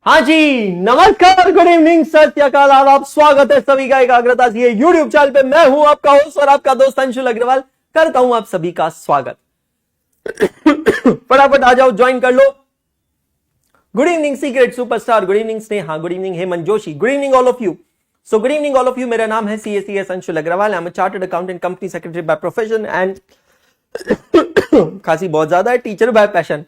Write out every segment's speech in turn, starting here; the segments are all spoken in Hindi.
हाँ जी, नमस्कार, गुड इवनिंग, सत श्री अकाल, आदाब, स्वागत है सभी का एकाग्रता से यूट्यूब चैनल पे। मैं हूं आपका होस्ट और आपका दोस्त अंशुल अग्रवाल, करता हूं आप सभी का स्वागत। फटाफट आ जाओ, ज्वाइन कर लो। Good evening secret superstar, good evening Sneha, good evening Hemant Joshi, good evening all of you. So good evening all of you. मेरा नाम है CACS Anshul Agarwal. I am a chartered accountant, company secretary by profession and खांसी बहुत ज्यादा है, टीचर बाय पैशन।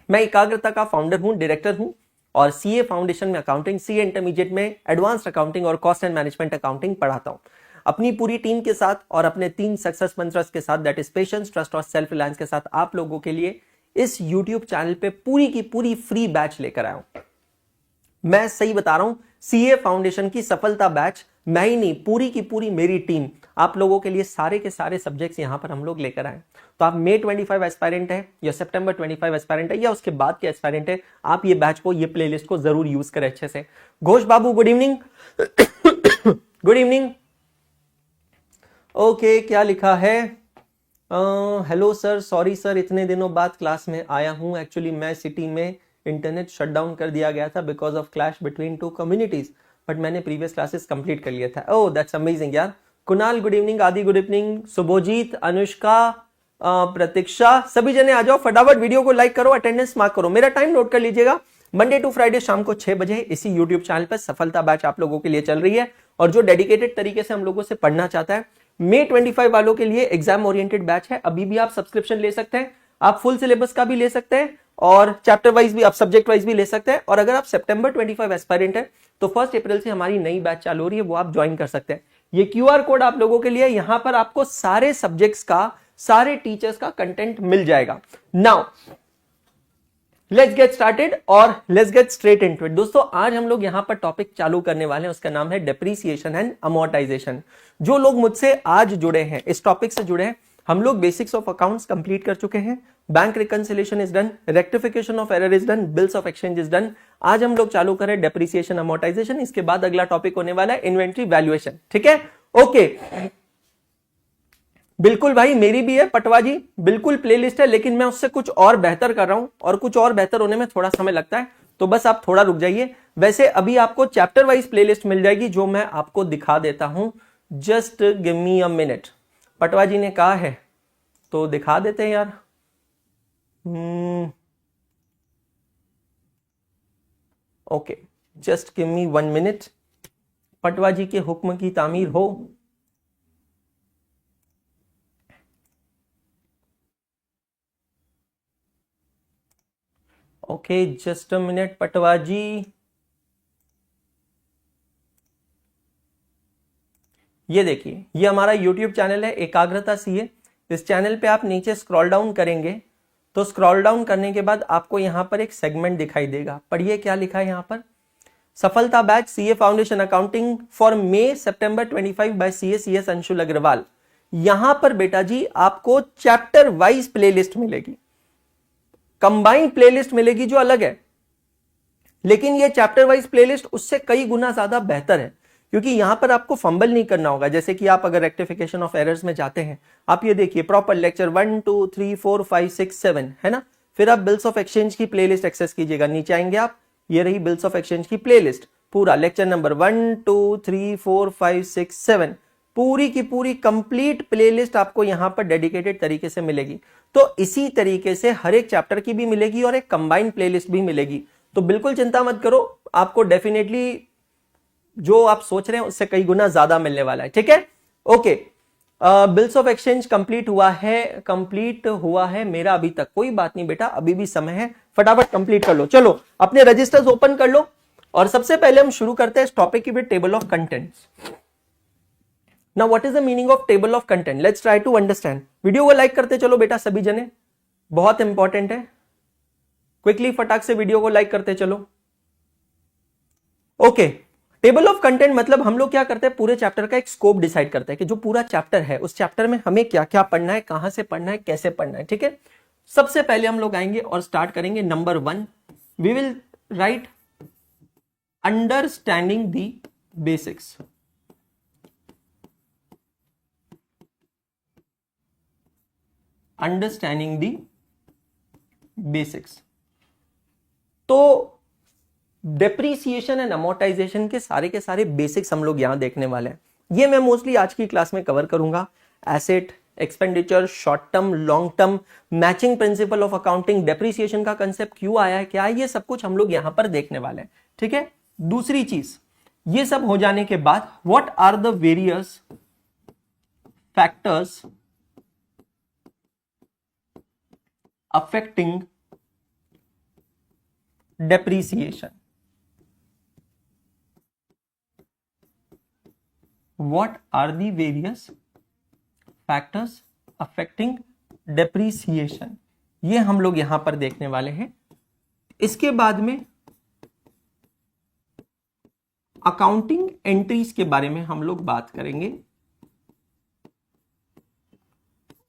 मैं एकाग्रता का फाउंडर हूं, डायरेक्टर हूं और CA फाउंडेशन में अकाउंटिंग, CA इंटरमीडिएट में एडवांस्ड अकाउंटिंग और कॉस्ट एंड मैनेजमेंट अकाउंटिंग पढ़ाता हूं। अपनी पूरी टीम के साथ और अपने 3 सक्सेस मंत्रस के साथ, दैट इज पेशेंस, ट्रस्ट और सेल्फ रिलायंस के साथ आप लोगों के लिए इस यूट्यूब चैनल पे पूरी की पूरी फ्री बैच लेकर आया हूं। मैं सही बता रहा हूं, CA फाउंडेशन की सफलता बैच मैं ही नहीं, पूरी की पूरी मेरी टीम आप लोगों के लिए सारे के सारे सब्जेक्ट्स यहां पर हम लोग लेकर आए। तो आप May 25 एस्पायरेंट है या September 25 एस्पायरेंट है या उसके बाद के एस्पायरेंट है, आप ये बैच को, ये प्लेलिस्ट को जरूर यूज करें अच्छे से। Ghosh Babu good evening. Good evening. Okay, क्या लिखा है? हेलो सर, सॉरी सर, इतने दिनों बाद क्लास में आया हूं। एक्चुअली मैं सिटी में इंटरनेट शटडाउन कर दिया गया था because of clash between 2 communities, but मैंने प्रीवियस क्लासेस कंप्लीट कर लिया था। ओह दैट्स अमेजिंग यार। कुणाल गुड इवनिंग, आदि गुड इवनिंग, सुभोजीत, अनुष्का, प्रतीक्षा, सभी जने आ जाओ, फटाफट वीडियो को लाइक करो, अटेंडेंस मार्क करो। मेरा टाइम नोट कर लीजिएगा, मंडे टू फ्राइडे शाम को 6 बजे इसी यूट्यूब चैनल पर सफलता बैच आप लोगों के लिए चल रही है। और जो डेडिकेटेड तरीके से हम लोगों से पढ़ना चाहता है, May 25 वालों के लिए एग्जाम ओरिएंटेड बैच है। अभी भी आप सब्सक्रिप्शन ले सकते हैं, आप फुल सिलेबस का भी ले सकते हैं और चैप्टर वाइज भी, आप सब्जेक्ट वाइज भी ले सकते हैं। और अगर आप September 25 एस्पायरेंट है तो 1 अप्रैल से हमारी नई बैच चालू हो रही है, वो आप ज्वाइन कर सकते हैं। ये QR कोड आप लोगों के लिए, यहां पर आपको सारे सब्जेक्ट्स का, सारे टीचर्स का कंटेंट मिल जाएगा। नाउ लेट्स गेट स्टार्टेड और let's get straight into it. दोस्तों, आज हम लोग यहां पर टॉपिक चालू करने वाले हैं, उसका नाम है डेप्रीसिएशन एंड अमोर्टाइजेशन। जो लोग मुझसे आज जुड़े हैं, इस टॉपिक से जुड़े हैं, हम लोग बेसिक्स ऑफ अकाउंट्स कंप्लीट कर चुके हैं, bank reconciliation is done, rectification of error is done, bills of exchange is done. आज हम लोग चालू करें डेप्रीसिएशन अमोर्टाइजेशन, इसके बाद अगला टॉपिक होने वाला है इन्वेंट्री वैल्यूएशन। ठीक है, ओके। बिल्कुल भाई, मेरी भी है पटवा जी, बिल्कुल प्लेलिस्ट है, लेकिन मैं उससे कुछ और बेहतर कर रहा हूं और कुछ और बेहतर होने में थोड़ा समय लगता है, तो बस आप थोड़ा रुक जाइए। वैसे अभी आपको चैप्टर वाइज प्लेलिस्ट मिल जाएगी जो मैं आपको दिखा देता हूं। Just give me a minute. Patwa ji ने कहा है तो दिखा देते हैं यार। Okay, just give me 1 minute. Patwa ji के हुक्म की तामीर हो। Okay, just a minute Patwa ji. ये देखिए, ये हमारा YouTube चैनल है एकाग्रता CA। इस चैनल पे आप नीचे स्क्रॉल डाउन करेंगे तो स्क्रॉल डाउन करने के बाद आपको यहां पर एक सेगमेंट दिखाई देगा। पढ़िए क्या लिखा है यहां पर, सफलता batch CA foundation accounting for May September 25 by CACS Anshul Agrawal. यहां पर बेटा जी आपको चैप्टर वाइज प्लेलिस्ट मिलेगी, कंबाइंड प्लेलिस्ट मिलेगी जो अलग है, लेकिन ये चैप्टर वाइज प्लेलिस्ट उससे कई गुना ज्यादा बेहतर है, क्योंकि यहां पर आपको फंबल नहीं करना होगा। जैसे कि आप अगर रेक्टिफिकेशन ऑफ एरर्स में जाते हैं, आप ये देखिए प्रॉपर लेक्चर 1 2 3 4 5 6 7 है ना, फिर आप बिल्स ऑफ एक्सचेंज की प्लेलिस्ट एक्सेस कीजिएगा, नीचे आएंगे आप, ये रही बिल्स ऑफ एक्सचेंज की प्लेलिस्ट, पूरा लेक्चर नंबर 1 2 3 4 5 6 7, पूरी की पूरी कंप्लीट प्लेलिस्ट आपको यहां पर डेडिकेटेड तरीके से मिलेगी। तो इसी तरीके से हर एक चैप्टर की भी मिलेगी और एक कंबाइंड प्लेलिस्ट भी मिलेगी। तो बिल्कुल चिंता मत करो, आपको डेफिनेटली जो आप सोच रहे हैं उससे कई गुना ज्यादा मिलने वाला है। ठीक है, okay. Bills of exchange complete हुआ है मेरा अभी तक, कोई बात नहीं बेटा, अभी भी समय है, फटाफट कंप्लीट कर लो। चलो अपने रजिस्टर्स ओपन कर लो और सबसे पहले हम शुरू करते हैं इस टॉपिक की with table of contents. Now what is the meaning of table of content, let's try to understand. Video को लाइक करते चलो बेटा सभी जने, बहुत इंपॉर्टेंट है, क्विकली फटाक से वीडियो को लाइक करते चलो। ओके, टेबल ऑफ कंटेंट मतलब हम लोग क्या करते हैं, पूरे चैप्टर का एक स्कोप डिसाइड करते हैं कि जो पूरा चैप्टर है उस चैप्टर में हमें क्या क्या पढ़ना है, कहां से पढ़ना है, कैसे पढ़ना है। ठीक है, सबसे पहले हम लोग आएंगे और स्टार्ट करेंगे number 1, we will right understanding the basics. Understanding the basics. तो डेप्रीसिएशन एंड अमोर्टाइजेशन के सारे बेसिक्स हम लोग यहां देखने वाले हैं। ये मैं मोस्टली आज की क्लास में कवर करूंगा। Asset, expenditure, short term, long term, matching principle of accounting, depreciation का कंसेप्ट क्यों आया है, क्या है, ये सब कुछ हम लोग यहां पर देखने वाले हैं। ठीक है। दूसरी चीज, ये सब हो जाने के बाद what are the various factors affecting depreciation? What are the various factors affecting depreciation? ये हम लोग यहां पर देखने वाले हैं। इसके बाद में अकाउंटिंग एंट्रीज के बारे में हम लोग बात करेंगे।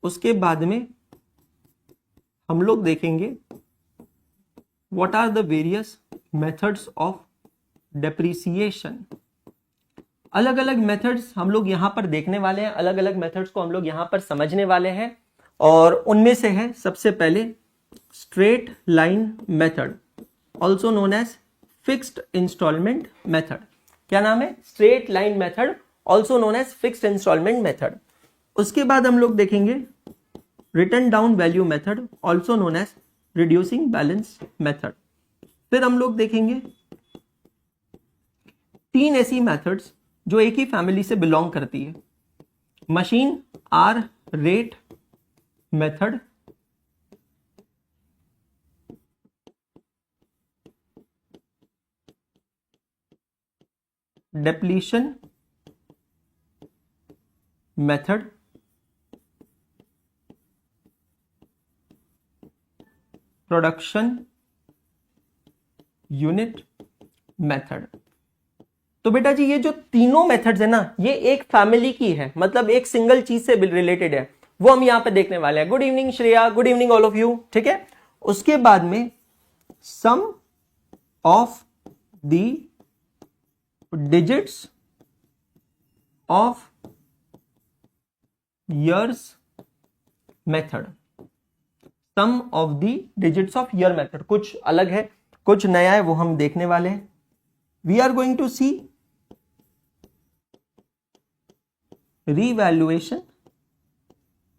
उसके बाद में हम लोग देखेंगे What are the various methods of depreciation? अलग अलग मेथड्स हम लोग यहां पर देखने वाले हैं, अलग अलग मेथड्स को हम लोग यहां पर समझने वाले हैं। और उनमें से है सबसे पहले straight line method, also known as fixed instalment method. क्या नाम है? Straight line method, also known as fixed instalment method. उसके बाद हम लोग देखेंगे written down value method, also known as reducing balance method. फिर हम लोग देखेंगे 3 ऐसी मेथड्स जो एक ही फैमिली से बिलोंग करती है। Machine hour rate method, depletion method, production unit method. तो बेटा जी ये जो तीनों मेथड्स है ना, ये एक फैमिली की है, मतलब एक सिंगल चीज से रिलेटेड है, वो हम यहां पे देखने वाले हैं। Good evening Shreya, good evening all of you. ठीक है। उसके बाद में sum of the digits of years method, sum of the digits of year method. कुछ अलग है, कुछ नया है, वो हम देखने वाले हैं। We are going to see revaluation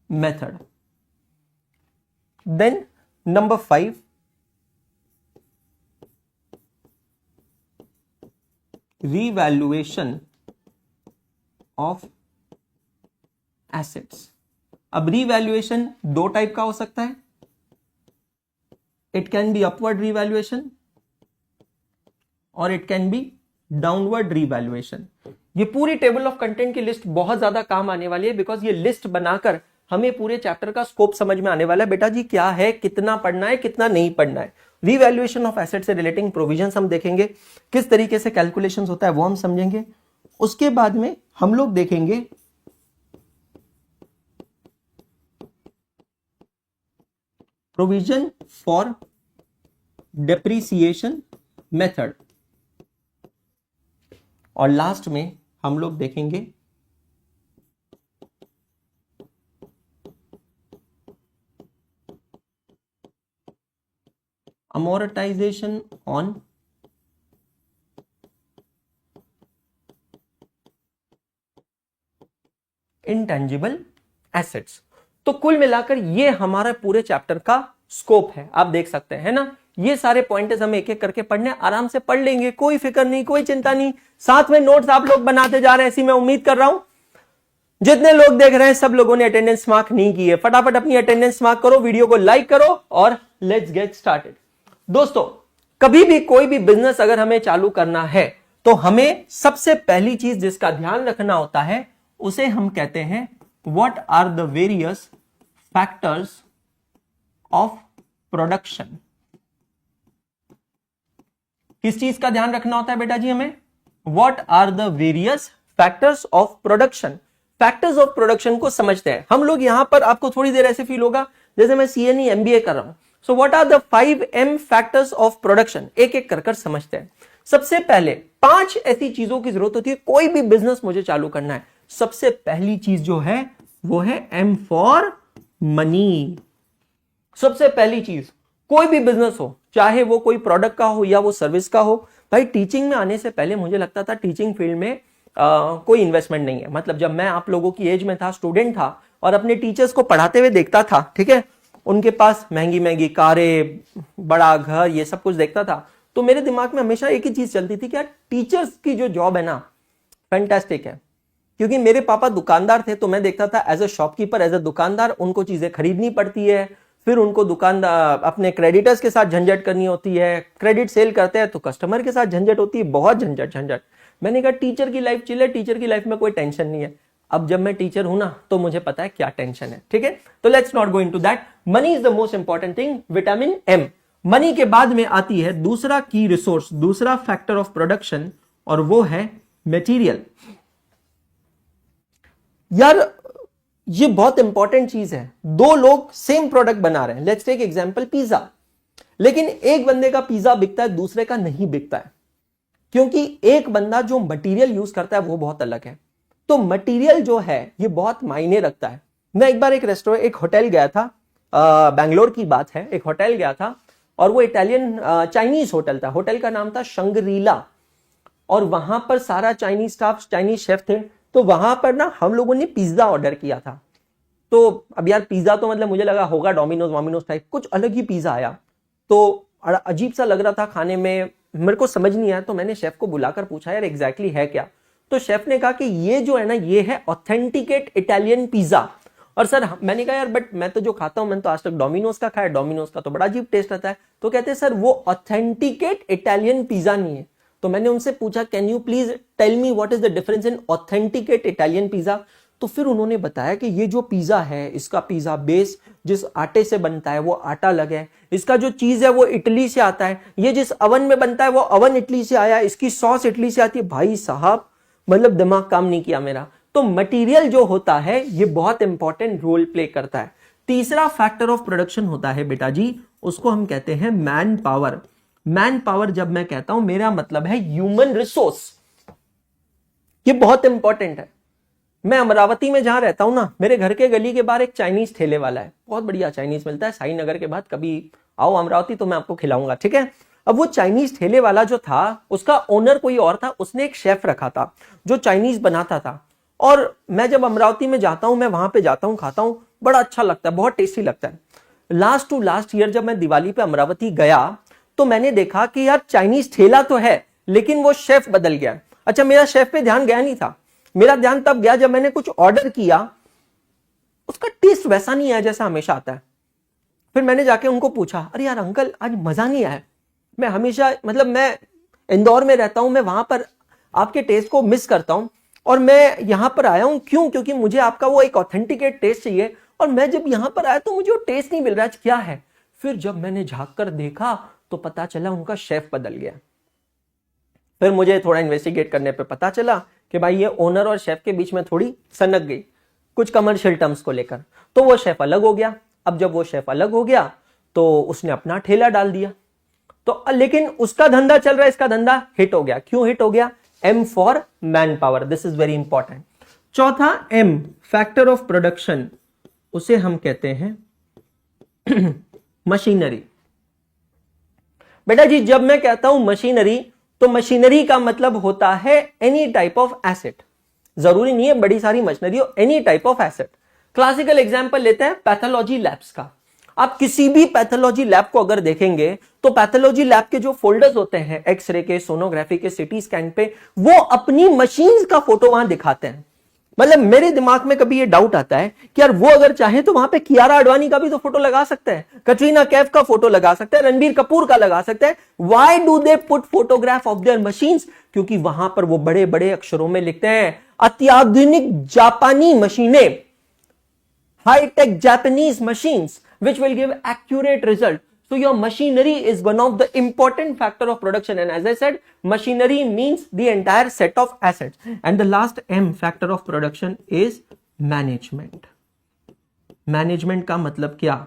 method. Then number 5, revaluation of assets. अब revaluation 2 टाइप का हो सकता है। It can be upward revaluation और it can be downward revaluation। ये पूरी टेबल ऑफ कंटेंट की लिस्ट बहुत ज्यादा काम आने वाली है, बिकॉज ये लिस्ट बनाकर हमें पूरे चैप्टर का स्कोप समझ में आने वाला है। बेटा जी क्या है, कितना पढ़ना है, कितना नहीं पढ़ना है। रीवैल्यूएशन ऑफ एसेट से रिलेटिंग प्रोविजंस हम देखेंगे, किस तरीके से कैलकुलेशंस होता है वो हम समझेंगे। उसके बाद में हम लोग देखेंगे प्रोविजन फॉर डेप्रीसिएशन मेथड, और लास्ट में हम लोग देखेंगे अमोर्टाइजेशन ऑन इंटेंजिबल एसेट्स। तो कुल मिलाकर ये हमारा पूरे चैप्टर का स्कोप है, आप देख सकते हैं ना। ये सारे पॉइंट्स हमें एक एक करके पढ़ने, आराम से पढ़ लेंगे, कोई फिक्र नहीं, कोई चिंता नहीं। साथ में नोट्स आप लोग बनाते जा रहे हैं, ऐसी मैं उम्मीद कर रहा हूं। जितने लोग देख रहे हैं सब लोगों ने अटेंडेंस मार्क नहीं की है, फटाफट अपनी अटेंडेंस मार्क करो, वीडियो को लाइक करो और लेट्स गेट स्टार्टेड। दोस्तों कभी भी कोई भी बिजनेस अगर हमें चालू करना है तो हमें सबसे पहली चीज जिसका ध्यान रखना होता है उसे हम कहते हैं what are the various factors of production. किस चीज का ध्यान रखना होता है बेटा जी हमें? What are the various factors of production. Factors of production को समझते हैं हम लोग। यहां पर आपको थोड़ी देर ऐसे फील होगा जैसे मैं सीएनई एमबीए कर रहा हूं। So what are the 5M factors of production, एक एक कर समझते हैं। सबसे पहले 5 ऐसी चीजों की जरूरत होती है, कोई भी बिजनेस मुझे चालू करना है। सबसे पहली चीज जो है वो है M फॉर मनी। सबसे पहली चीज, कोई भी बिजनेस हो, चाहे वो कोई प्रोडक्ट का हो या वो सर्विस का हो, भाई टीचिंग में आने से पहले मुझे लगता था टीचिंग फील्ड में कोई इन्वेस्टमेंट नहीं है। मतलब जब मैं आप लोगों की एज में था, स्टूडेंट था और अपने टीचर्स को पढ़ाते हुए देखता था, ठीक है, उनके पास महंगी महंगी कारें, बड़ा घर, ये सब कुछ देखता था, तो मेरे दिमाग में हमेशा एक ही चीज चलती थी कि यार टीचर्स की जो जॉब है ना, फैंटास्टिक है। क्योंकि मेरे पापा दुकानदार थे, तो मैं देखता था as a shopkeeper, as a दुकानदार उनको चीजें खरीदनी पड़ती है, फिर उनको दुकानदार अपने क्रेडिटर्स के साथ झंझट करनी होती है, क्रेडिट सेल करते हैं तो कस्टमर के साथ झंझट होती है, बहुत झंझट। मैंने कहा टीचर की लाइफ चिल है, टीचर की लाइफ में कोई टेंशन नहीं है। अब जब मैं टीचर हूं ना, तो मुझे पता है क्या टेंशन है, ठीक है। तो let's not go into that. Money is the most important thing, vitamin M. Money के बाद में आती है दूसरा की रिसोर्स, दूसरा फैक्टर ऑफ प्रोडक्शन, और वो है मटेरियल। यार ये बहुत इंपॉर्टेंट चीज है। दो लोग सेम प्रोडक्ट बना रहे हैं, लेट्स टेक एग्जांपल पिज्जा, लेकिन एक बंदे का पिज्जा बिकता है, दूसरे का नहीं बिकता है, क्योंकि एक बंदा जो मटेरियल यूज करता है वो बहुत अलग है। तो मटेरियल जो है ये बहुत मायने रखता है। मैं एक बार एक होटल गया था, बैंगलोर की बात है, एक होटल गया था और वो इटालियन चाइनीज होटल था। होटल का नाम था शंग्रीला, और वहां पर सारा चाइनीज स्टाफ, चाइनीज शेफ थे। तो वहां पर ना हम लोगों ने पिज्जा ऑर्डर किया था। तो अब यार पिज्जा तो मतलब मुझे लगा होगा डोमिनोज वोमिनोज टाइप, कुछ अलग ही पिज्जा आया। तो अजीब सा लग रहा था खाने में, मेरे को समझ नहीं आया। तो मैंने शेफ को बुलाकर पूछा यार एग्जैक्टली है क्या। तो शेफ ने कहा कि ये जो है ना, ये है ऑथेंटिकेट इटालियन पिज्जा। और सर मैंने कहा यार बट मैं तो जो खाता हूं, मैंने तो आज तक डोमिनोज का खाया, डोमिनोज का तो बड़ा अजीब टेस्ट आता है। तो कहते हैं सर वो ऑथेंटिकेट इटालियन पिज्जा नहीं है। तो मैंने उनसे पूछा can you please tell me what is the difference in authenticate Italian pizza. तो फिर उन्होंने बताया कि ये जो पिज्जा है, इसका पिज्जा बेस जिस आटे से बनता है वो आटा अलग है, इसका जो चीज है वो इटली से आता है, ये जिस अवन में बनता है वो अवन इटली से आया, इसकी सॉस इटली से आती है। भाई साहब मतलब दिमाग काम नहीं किया मेरा। तो मटेरियल जो होता है ये बहुत इंपॉर्टेंट रोल प्ले करता है। तीसरा फैक्टर ऑफ प्रोडक्शन होता है बेटा जी, उसको हम कहते हैं मैन पावर। मैन पावर जब मैं कहता हूं, मेरा मतलब है ह्यूमन रिसोर्स। ये बहुत इंपॉर्टेंट है। मैं अमरावती में जहां रहता हूं ना, मेरे घर के गली के बाहर एक चाइनीज ठेले वाला है, बहुत बढ़िया चाइनीज मिलता है। साई नगर के बाद कभी आओ अमरावती तो मैं आपको खिलाऊंगा, ठीक है। अब वो चाइनीज ठेले वाला जो था, उसका ओनर कोई और था, उसने एक शेफ रखा था जो चाइनीज बनाता था। और मैं जब अमरावती में जाता हूं, मैं वहां पे जाता हूं, खाता हूं, बड़ा अच्छा लगता है, बहुत टेस्टी लगता है। लास्ट टू लास्ट ईयर जब मैं दिवाली पे अमरावती गया, तो मैंने देखा कि यार चाइनीज ठेला तो है, लेकिन वो शेफ बदल गया। अच्छा, मेरा शेफ पे ध्यान गया नहीं था, मेरा ध्यान तब गया जब मैंने कुछ ऑर्डर किया, उसका टेस्ट वैसा नहीं आया जैसा हमेशा आता है। फिर मैंने जाके उनको पूछा, अरे यार अंकल आज मजा नहीं आया। मैं हमेशा, मतलब मैं इंदौर में रहता हूं, मैं वहां पर आपके टेस्ट को मिस करता हूं, और मैं यहां पर आया हूं क्यों, क्योंकि मुझे आपका वो एक ऑथेंटिकेट टेस्ट चाहिए। और मैं जब यहां पर आया तो मुझे वो टेस्ट नहीं मिल रहा, क्या है। फिर जब मैंने झांक कर देखा तो पता चला उनका शेफ बदल गया। फिर मुझे थोड़ा इन्वेस्टिगेट करने पे पता चला कि भाई ये ओनर और शेफ के बीच में थोड़ी सनक गई कुछ कमर्शियल टर्म्स को लेकर, तो वो शेफ अलग हो गया। अब जब वो शेफ अलग हो गया तो उसने अपना ठेला डाल दिया। तो लेकिन उसका धंधा चल रहा है, इसका धंधा हिट हो गया। क्यों हिट हो गया? M for man power, this is very important. चौथा एम, फैक्टर ऑफ प्रोडक्शन, उसे हम कहते हैं मशीनरी। बेटा जी जब मैं कहता हूं मशीनरी, तो मशीनरी का मतलब होता है एनी टाइप ऑफ एसेट। जरूरी नहीं है बड़ी सारी मशीनरी हो, any type of asset. Classical example लेते हैं पैथोलॉजी लैब्स का। आप किसी भी पैथोलॉजी लैब को अगर देखेंगे तो पैथोलॉजी लैब के जो फोल्डर्स होते हैं एक्सरे के, सोनोग्राफी के, सिटी स्कैन पे, वो अपनी मशीन का फोटो वहां दिखाते हैं। मतलब मेरे दिमाग में कभी ये डाउट आता है कि यार वो अगर चाहे तो वहां पे कियारा आडवाणी का भी तो फोटो लगा सकते हैं, कटरीना कैफ का फोटो लगा सकते हैं, रणबीर कपूर का लगा सकते हैं। Why do they put photograph of their machines? क्योंकि वहां पर वो बड़े बड़े अक्षरों में लिखते हैं अत्याधुनिक जापानी मशीनें, high-tech Japanese machines which will give accurate result. So your machinery is one of the important factor of production, and as I said, machinery means the entire set of assets. And the last M factor of production is management. Management का मतलब क्या?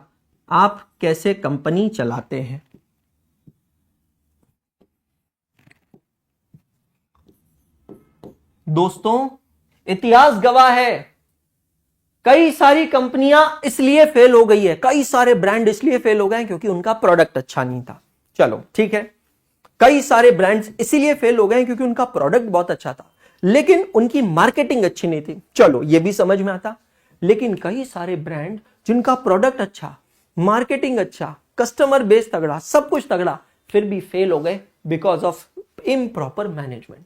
आप कैसे कंपनी चलाते हैं। दोस्तों इतिहास गवाह है, कई सारी कंपनियां इसलिए फेल हो गई है, कई सारे ब्रांड इसलिए फेल हो गए क्योंकि उनका प्रोडक्ट अच्छा नहीं था। चलो ठीक है, कई सारे ब्रांड्स इसीलिए फेल हो गए क्योंकि उनका प्रोडक्ट बहुत अच्छा था लेकिन उनकी मार्केटिंग अच्छी नहीं थी। चलो ये भी समझ में आता। लेकिन कई सारे ब्रांड जिनका प्रोडक्ट अच्छा, मार्केटिंग अच्छा, कस्टमर बेस तगड़ा, सब कुछ तगड़ा, फिर भी फेल हो गए बिकॉज ऑफ इम्प्रॉपर मैनेजमेंट,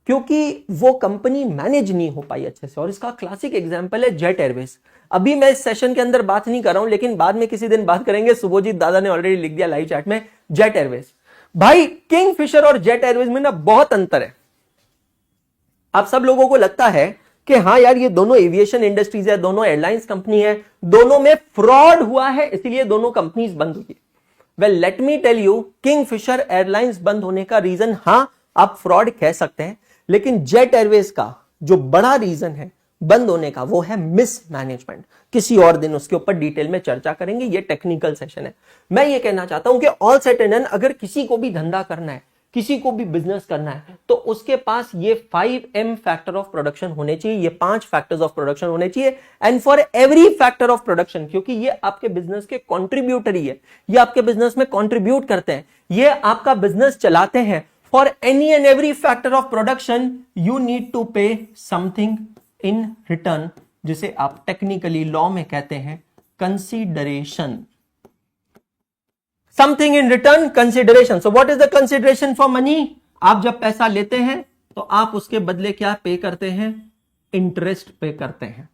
क्योंकि वो कंपनी मैनेज नहीं हो पाई अच्छे से। और इसका क्लासिक एग्जांपल है जेट एयरवेज। अभी मैं इस सेशन के अंदर बात नहीं कर रहा हूं लेकिन बाद में किसी दिन बात करेंगे। सुबोजीत दादा ने ऑलरेडी लिख दिया लाइव चैट में जेट एयरवेज। भाई किंगफिशर और जेट एयरवेज में ना बहुत अंतर है। आप सब लोगों को लगता है कि हाँ यार ये दोनों एविएशन इंडस्ट्रीज है, दोनों एयरलाइंस कंपनी है, दोनों में फ्रॉड हुआ है इसलिए दोनों कंपनीज बंद हुई। Well let me tell you, Kingfisher Airlines बंद होने का रीजन हाँ आप फ्रॉड कह सकते हैं, लेकिन जेट एयरवेज का जो बड़ा रीजन है बंद होने का वो है मिसमैनेजमेंट। किसी और दिन उसके ऊपर डिटेल में चर्चा करेंगे, ये टेक्निकल सेशन है। मैं ये कहना चाहता हूं कि ऑल सेट एंड डन, अगर किसी को भी धंधा करना है, किसी को भी बिजनेस करना है, तो उसके पास ये 5M फैक्टर ऑफ प्रोडक्शन होने चाहिए, ये 5 फैक्टर्स ऑफ प्रोडक्शन होने चाहिए। And for every factor of production, क्योंकि ये आपके बिजनेस के कॉन्ट्रीब्यूटरी है, ये आपके बिजनेस में कॉन्ट्रीब्यूट करते हैं, ये आपका बिजनेस चलाते हैं। For any and every factor of production you need to pay something in return, जिसे आप टेक्निकली लॉ में कहते हैं consideration. Something in return, consideration. So what is the consideration for money? आप जब पैसा लेते हैं तो आप उसके बदले क्या पे करते हैं? इंटरेस्ट पे करते हैं।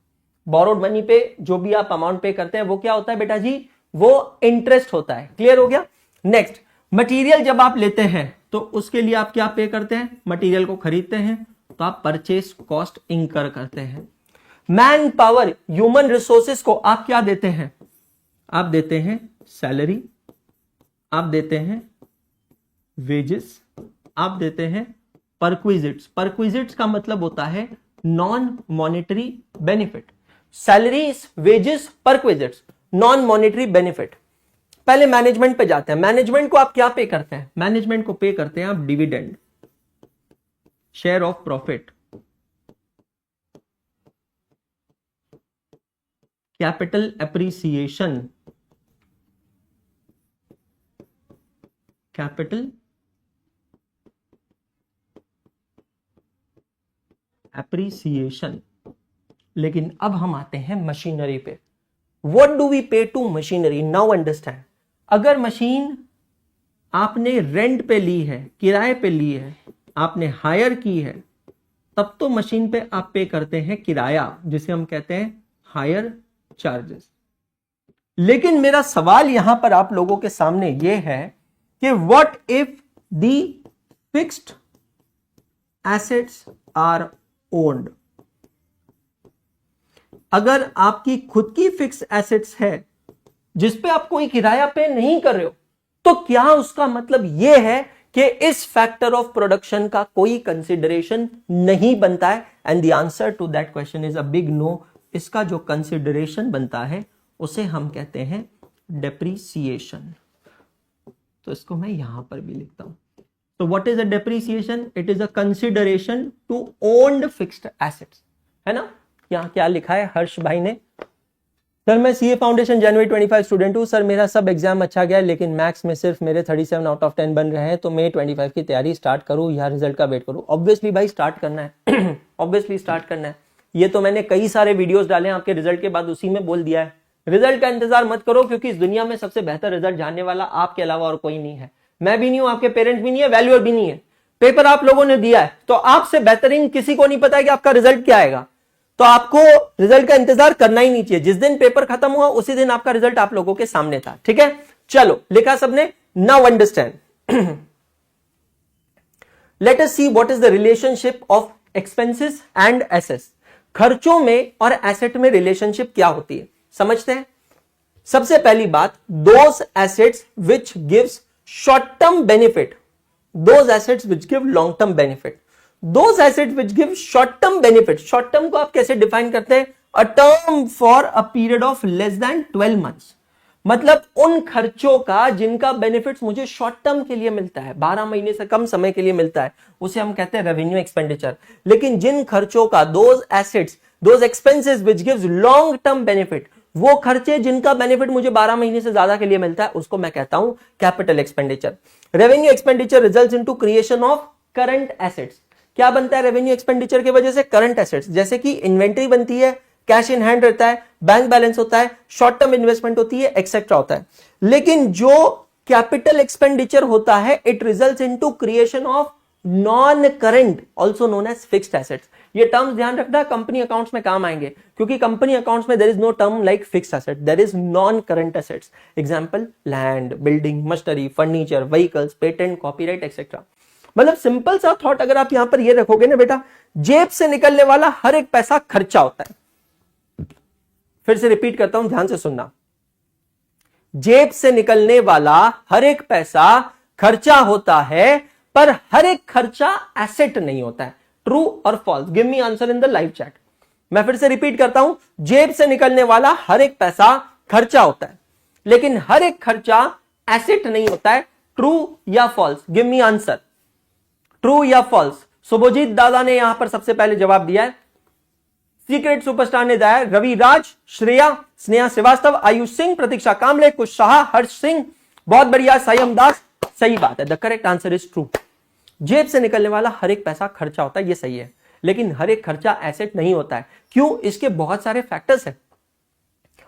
बोरोड मनी पे जो भी आप अमाउंट पे करते हैं वो क्या होता है बेटा जी? वो इंटरेस्ट होता है। क्लियर हो गया? नेक्स्ट, मटेरियल जब आप लेते हैं तो उसके लिए आप क्या पे करते हैं? मटेरियल को खरीदते हैं तो आप परचेस कॉस्ट इंकर करते हैं। मैन पावर, ह्यूमन रिसोर्सेस को आप क्या देते हैं? आप देते हैं सैलरी, आप देते हैं वेजेस, आप देते हैं परक्विजिट्स। परक्विजिट्स का मतलब होता है non monetary benefit. Salaries, wages, perquisites, non monetary benefit. पहले मैनेजमेंट पे जाते हैं। मैनेजमेंट को आप क्या पे करते हैं? मैनेजमेंट को पे करते हैं आप dividend, share of profit, capital appreciation, capital appreciation. लेकिन अब हम आते हैं मशीनरी पे। व्हाट डू वी पे टू मशीनरी? नाउ अंडरस्टैंड, अगर मशीन आपने रेंट पे ली है, किराए पे ली है, आपने हायर की है, तब तो मशीन पे आप पे करते हैं किराया, जिसे हम कहते हैं हायर चार्जेस। लेकिन मेरा सवाल यहां पर आप लोगों के सामने यह है कि what if the fixed assets are owned? अगर आपकी खुद की फिक्स एसेट्स है जिसपे आप कोई किराया पे नहीं कर रहे हो, तो क्या उसका मतलब यह है कि इस फैक्टर ऑफ प्रोडक्शन का कोई कंसिडरेशन नहीं बनता है? And the answer to that question is a big no. इसका जो कंसिडरेशन बनता है उसे हम कहते हैं डेप्रीसिएशन। तो इसको मैं यहां पर भी लिखता हूं। तो what is a depreciation? It is a consideration to owned fixed assets, है ना? यहां क्या लिखा है हर्ष भाई ने? सर मैं सीए फाउंडेशन जनवरी 25 स्टूडेंट हूं सर, मेरा सब एग्जाम अच्छा गया लेकिन मैथ्स में सिर्फ मेरे 37 आउट ऑफ 10 बन रहे हैं, तो मैं 25 की तैयारी स्टार्ट करूं या रिजल्ट का वेट करूं? ऑब्वियसली भाई स्टार्ट करना है ऑब्वियसली स्टार्ट करना है। ये तो मैंने कई सारे वीडियोस डाले हैं आपके रिजल्ट के बाद, उसी में बोल दिया है रिजल्ट का इंतजार मत करो, क्योंकि इस दुनिया में सबसे बेहतर रिजल्ट जानने वाला आपके अलावा और कोई नहीं है। मैं भी नहीं हूं, आपके पेरेंट्स भी नहीं है, वैल्यूअर भी नहीं है। पेपर आप लोगों ने दिया है तो आपसे बेहतरीन किसी को नहीं पता है कि आपका रिजल्ट क्या आएगा, तो आपको रिजल्ट का इंतजार करना ही नहीं चाहिए। जिस दिन पेपर खत्म हुआ उसी दिन आपका रिजल्ट आप लोगों के सामने था। ठीक है, चलो लिखा सबने? Now understand, let us see what is the relationship of expenses and assets. खर्चों में और एसेट में रिलेशनशिप क्या होती है समझते हैं। सबसे पहली बात, those assets which gives short term benefit, those assets which give long term benefit. Those assets which give short term benefit, short term को आप कैसे डिफाइन करते हैं? A term for a period of less than 12 months। मतलब उन खर्चों का जिनका बेनिफिट्स मुझे शॉर्ट टर्म के लिए मिलता है, 12 महीने से कम समय के लिए मिलता है, उसे हम कहते हैं रेवेन्यू एक्सपेंडिचर। लेकिन जिन खर्चों का, those assets, those expenses which gives long term benefit, वो खर्चे जिनका बेनिफिट मुझे 12 महीने से ज्यादा के लिए मिलता है उसको मैं कहता हूं capital expenditure. Revenue expenditure results into creation of current assets. क्या बनता है रेवेन्यू एक्सपेंडिचर की वजह से? करंट एसेट्स, जैसे कि इन्वेंट्री बनती है, कैश इन हैंड रहता है, बैंक बैलेंस होता है, शॉर्ट टर्म इन्वेस्टमेंट होती है, एक्सेट्रा होता है। लेकिन जो कैपिटल एक्सपेंडिचर होता है it results into creation of non current also known as fixed assets. ये टर्म्स ध्यान रखना, कंपनी अकाउंट्स में काम आएंगे, क्योंकि कंपनी अकाउंट्स में there is no term like fixed asset, there is non current assets. Example land, building, machinery, furniture, vehicles, patent, copyright etcetera. मतलब सिंपल सा थॉट अगर आप यहां पर ये रखोगे ना बेटा, जेब से निकलने वाला हर एक पैसा खर्चा होता है। फिर से रिपीट करता हूं, ध्यान से सुनना। जेब से निकलने वाला हर एक पैसा खर्चा होता है, पर हर एक खर्चा एसेट नहीं होता है। ट्रू और false? Give me answer in the live chat. मैं फिर से रिपीट करता हूं, जेब से निकलने वाला हर एक पैसा खर्चा होता है, लेकिन हर एक खर्चा एसेट नहीं होता है। ट्रू या false? Give me answer, true या फॉल्स? शुभजीत दादा ने यहां पर सबसे पहले जवाब दिया है, सीक्रेट सुपरस्टार ने दिया है, रविराज, श्रेया, स्नेहा श्रीवास्तव, आयुष सिंह, प्रतीक्षा कामले, कुश शाह, हर्ष सिंह, बहुत बढ़िया, सायम दास। सही बात है, the correct answer is true. जेब से निकलने वाला हर एक पैसा खर्चा होता है, ये सही है, लेकिन हर एक खर्चा एसेट नहीं होता है। क्यों? इसके बहुत सारे फैक्टर्स हैं,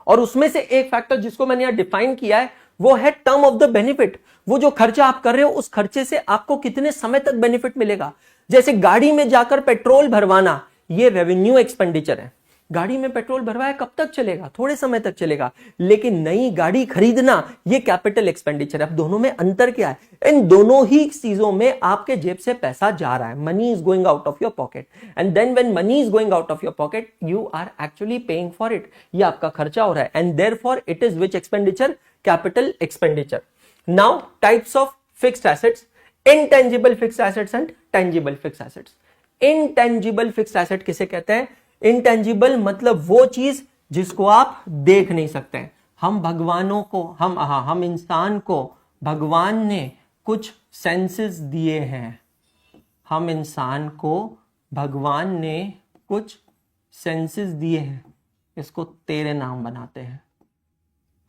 और उसमें से एक फैक्टर जिसको मैंने यहां डिफाइन किया है वो है टर्म ऑफ द बेनिफिट। वो जो खर्चा आप कर रहे हो उस खर्चे से आपको कितने समय तक बेनिफिट मिलेगा। जैसे गाड़ी में जाकर पेट्रोल भरवाना, ये रेवेन्यू एक्सपेंडिचर है। गाड़ी में पेट्रोल भरवाया कब तक चलेगा? थोड़े समय तक चलेगा। लेकिन नई गाड़ी खरीदना ये कैपिटल एक्सपेंडिचर है। अब दोनों में अंतर क्या है? इन दोनों ही चीजों में आपके जेब से पैसा जा रहा है, money is going out of your pocket, and then when money is going out of your pocket you are actually paying for it. ये आपका खर्चा हो रहा है, and therefore it is which expenditure? Capital expenditure. Now types of fixed assets, intangible fixed assets and tangible fixed assets. Intangible fixed asset किसे कहते हैं? इनटेंजिबल मतलब वो चीज जिसको आप देख नहीं सकते। हम भगवानों को, हम इंसान को भगवान ने कुछ सेंसेस दिए हैं। हम इंसान को भगवान ने कुछ सेंसेस दिए हैं, इसको तेरे नाम बनाते हैं।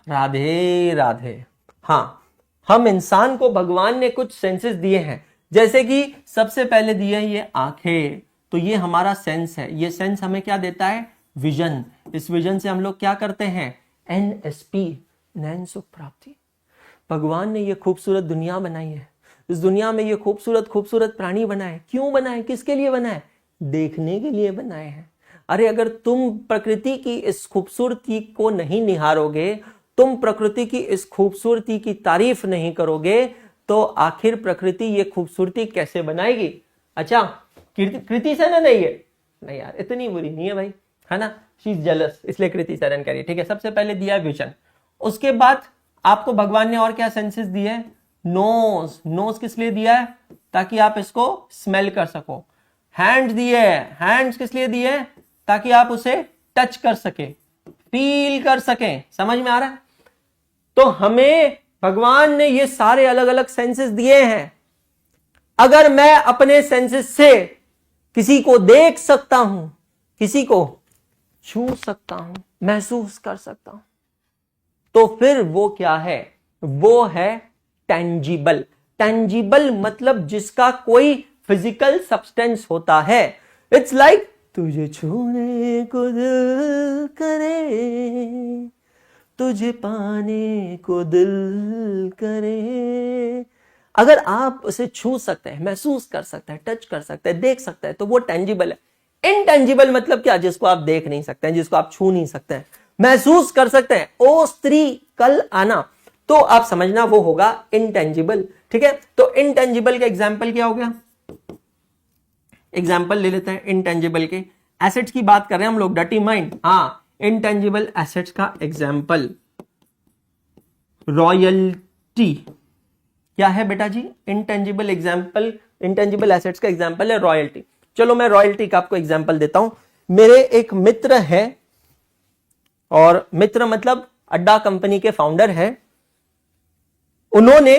राधे राधे। हाँ, हम इंसान को भगवान ने कुछ सेंसेस दिए हैं, जैसे कि सबसे पहले दिए ये आंखें, तो ये हमारा सेंस है। ये सेंस हमें क्या देता है? विजन। इस विजन से हम लोग क्या करते हैं? एनएसपी, नैन सुख प्राप्ति। भगवान ने ये खूबसूरत दुनिया बनाई है, इस दुनिया में ये खूबसूरत खूबसूरत प्राणी बनाए। क्यों बनाए? किसके लिए बनाए? देखने के लिए बनाए हैं। अरे अगर तुम प्रकृति की इस खूबसूरती को नहीं निहारोगे, तुम प्रकृति की इस खूबसूरती की तारीफ नहीं करोगे, तो आखिर प्रकृति ये खूबसूरती कैसे बनाएगी? अच्छा, कृति सेनन है ये? नहीं यार, इतनी बुरी नहीं है भाई, है ना? शी इज जेलस, इसलिए कृति सेनन कह रही है। ठीक है, सबसे पहले दिया विजन। उसके बाद आपको भगवान ने और क्या सेंसेस दिए हैं? नोज। नोज किस लिए दिया है? ताकि आप इसको स्मेल कर सको। हैंड्स दिए हैं। हैंड्स किस लिए दिए हैं? ताकि आप उसे टच कर सके, फील कर सके। समझ में आ रहा है? तो हमें भगवान ने ये सारे अलग अलग सेंसेस दिए हैं। अगर मैं अपने सेंसेस से किसी को देख सकता हूं, किसी को छू सकता हूं, महसूस कर सकता हूं, तो फिर वो क्या है? वो है टेंजिबल। टेंजिबल मतलब जिसका कोई फिजिकल सब्सटेंस होता है। इट्स लाइक तुझे छूने को दिल करे, तुझे पाने को दिल करे। अगर आप उसे छू सकते हैं, महसूस कर सकते हैं, टच कर सकते हैं, देख सकते हैं, तो वो टेंजिबल है। इनटेंजिबल मतलब क्या? जिसको आप देख नहीं सकते हैं, जिसको आप छू नहीं सकते हैं, महसूस कर सकते हैं। ओ स्त्री कल आना, तो आप समझना वो होगा इनटेंजिबल। ठीक है, तो इनटेंजिबल का एग्जाम्पल क्या हो गया? एग्जाम्पल ले लेते हैं इनटेंजिबल के। एसेट्स की बात कर रहे हैं हम लोग, डर्टी माइंड। हाँ, इनटेंजिबल एसेट्स का एग्जाम्पल रॉयल्टी। क्या है बेटा जी? इनटेंजिबल एग्जाम्पल, इनटेंजिबल एसेट्स का एग्जाम्पल है रॉयल्टी। चलो मैं रॉयल्टी का आपको एग्जाम्पल देता हूं। मेरे एक मित्र है, और मित्र मतलब अड्डा कंपनी के फाउंडर है। उन्होंने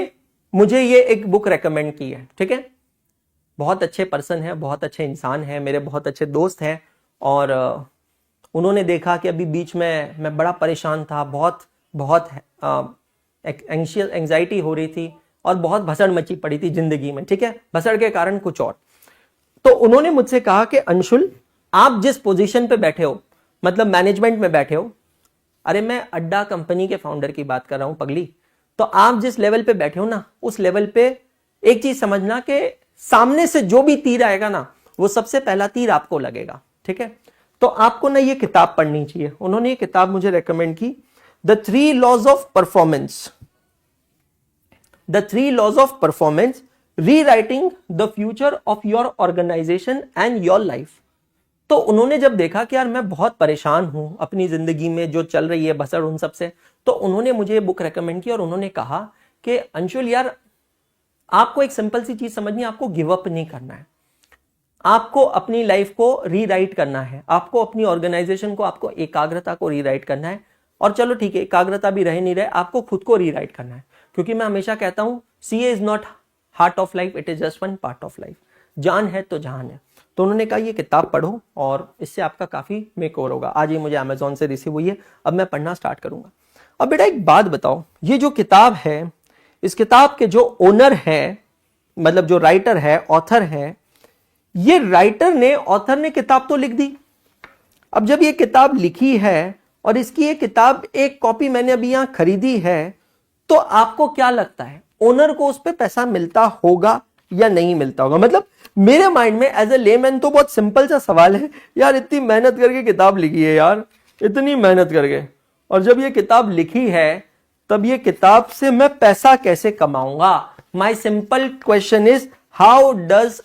मुझे ये एक बुक रेकमेंड की है। ठीक है, बहुत अच्छे पर्सन है, बहुत अच्छे इंसान है, मेरे बहुत अच्छे दोस्त हैं, और उन्होंने देखा कि अभी बीच में मैं बड़ा परेशान था, बहुत बहुत एंजाइटी हो रही थी और बहुत भसड़ मची पड़ी थी जिंदगी में, ठीक है, भसड़ के कारण कुछ और। तो उन्होंने मुझसे कहा कि अंशुल, आप जिस पोजीशन पे बैठे हो, मतलब मैनेजमेंट में बैठे हो, अरे मैं अड्डा कंपनी के फाउंडर की बात कर रहा हूं पगली, तो आप जिस लेवल पे बैठे हो ना, उस लेवल पे एक चीज समझना कि सामने से जो भी तीर आएगा ना, वो सबसे पहला तीर आपको लगेगा, ठीक है। तो आपको ना ये किताब पढ़नी चाहिए। उन्होंने ये किताब मुझे रेकमेंड की, the 3 laws of performance, the 3 laws of performance, rewriting the future of your organisation and your life. तो उन्होंने जब देखा कि यार मैं बहुत परेशान हूं अपनी जिंदगी में जो चल रही है भसड़ उन सब से, तो उन्होंने मुझे ये बुक रेकमेंड की और उन्होंने कहा कि अंशुल यार, आपको एक सिंपल सी चीज समझनी है, आपको गिव अप नहीं करना है, आपको अपनी लाइफ को रीराइट करना है, आपको अपनी ऑर्गेनाइजेशन को, आपको एकाग्रता को रीराइट करना है। और चलो ठीक है, एकाग्रता भी रह नहीं रहे, आपको खुद को रीराइट करना है। क्योंकि मैं हमेशा कहता हूं, CA is not heart of life, it is just one part of life. जान है तो जहान है। तो उन्होंने कहा ये किताब पढ़ो और इससे आपका काफी मेकओवर होगा। आज ये मुझे अमेजोन से रिसीव हुई है, अब मैं पढ़ना स्टार्ट करूंगा। अब बेटा एक बात बताओ, ये जो किताब है, इस किताब के जो ओनर है, मतलब जो राइटर है, ऑथर है, ये राइटर ने, ऑथर ने किताब तो लिख दी। अब जब ये किताब लिखी है और इसकी ये किताब एक कॉपी मैंने अभी यहां खरीदी है, तो आपको क्या लगता है ओनर को उस पर पैसा मिलता होगा या नहीं मिलता होगा? मतलब मेरे माइंड में एज ए लेमैन तो बहुत सिंपल सा सवाल है, यार इतनी मेहनत करके किताब लिखी है यार, इतनी मेहनत करके, और जब ये किताब लिखी है तब ये किताब से मैं पैसा कैसे कमाऊंगा? My simple question is, how does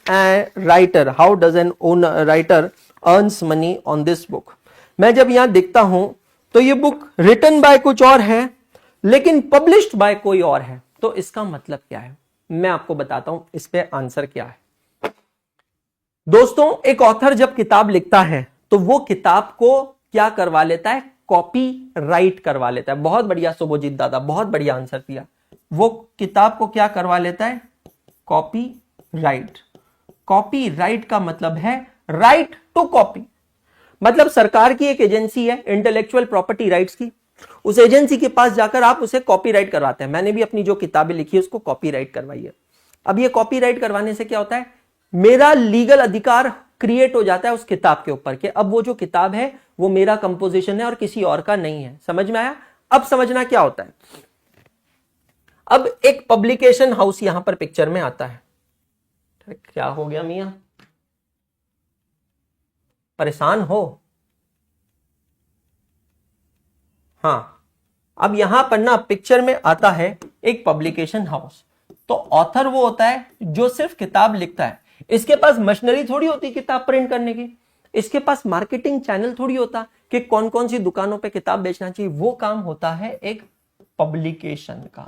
an owner writer earns money on this book? मैं जब यहां देखता हूं तो ये बुक रिटन बाय कुछ और है लेकिन पब्लिश्ड बाय कोई और है। तो इसका मतलब क्या है? मैं आपको बताता हूं इस पे आंसर क्या है। दोस्तों, एक ऑथर जब किताब लिखता है तो वो किताब को क्या करवा लेता है? कॉपी राइट करवा लेता है। बहुत बढ़िया शुभजीत दादा, बहुत बढ़िया आंसर दिया। वो किताब को क्या करवा लेता है? Copy right. कॉपी राइट का मतलब है राइट टू कॉपी। मतलब सरकार की एक एजेंसी है इंटेलेक्चुअल प्रॉपर्टी राइट्स की, उस एजेंसी के पास जाकर आप उसे कॉपीराइट करवाते हैं। मैंने भी अपनी जो किताबें लिखी है उसको कॉपीराइट करवाई है। अब ये कॉपीराइट करवाने से क्या होता है? मेरा लीगल अधिकार क्रिएट हो जाता है उस किताब के ऊपर के अब वो जो किताब है वो मेरा कंपोजिशन है और किसी और का नहीं है। समझ में आया? अब समझना क्या होता है। अब एक पब्लिकेशन हाउस यहां पर पिक्चर में आता है। क्या हो गया मियां, परेशान हो? हाँ, अब यहां पर ना पिक्चर में आता है एक पब्लिकेशन हाउस। तो ऑथर वो होता है जो सिर्फ किताब लिखता है। इसके पास मशीनरी थोड़ी होती किताब प्रिंट करने की, इसके पास मार्केटिंग चैनल थोड़ी होता कि कौन कौन सी दुकानों पे किताब बेचना चाहिए। वो काम होता है एक पब्लिकेशन का।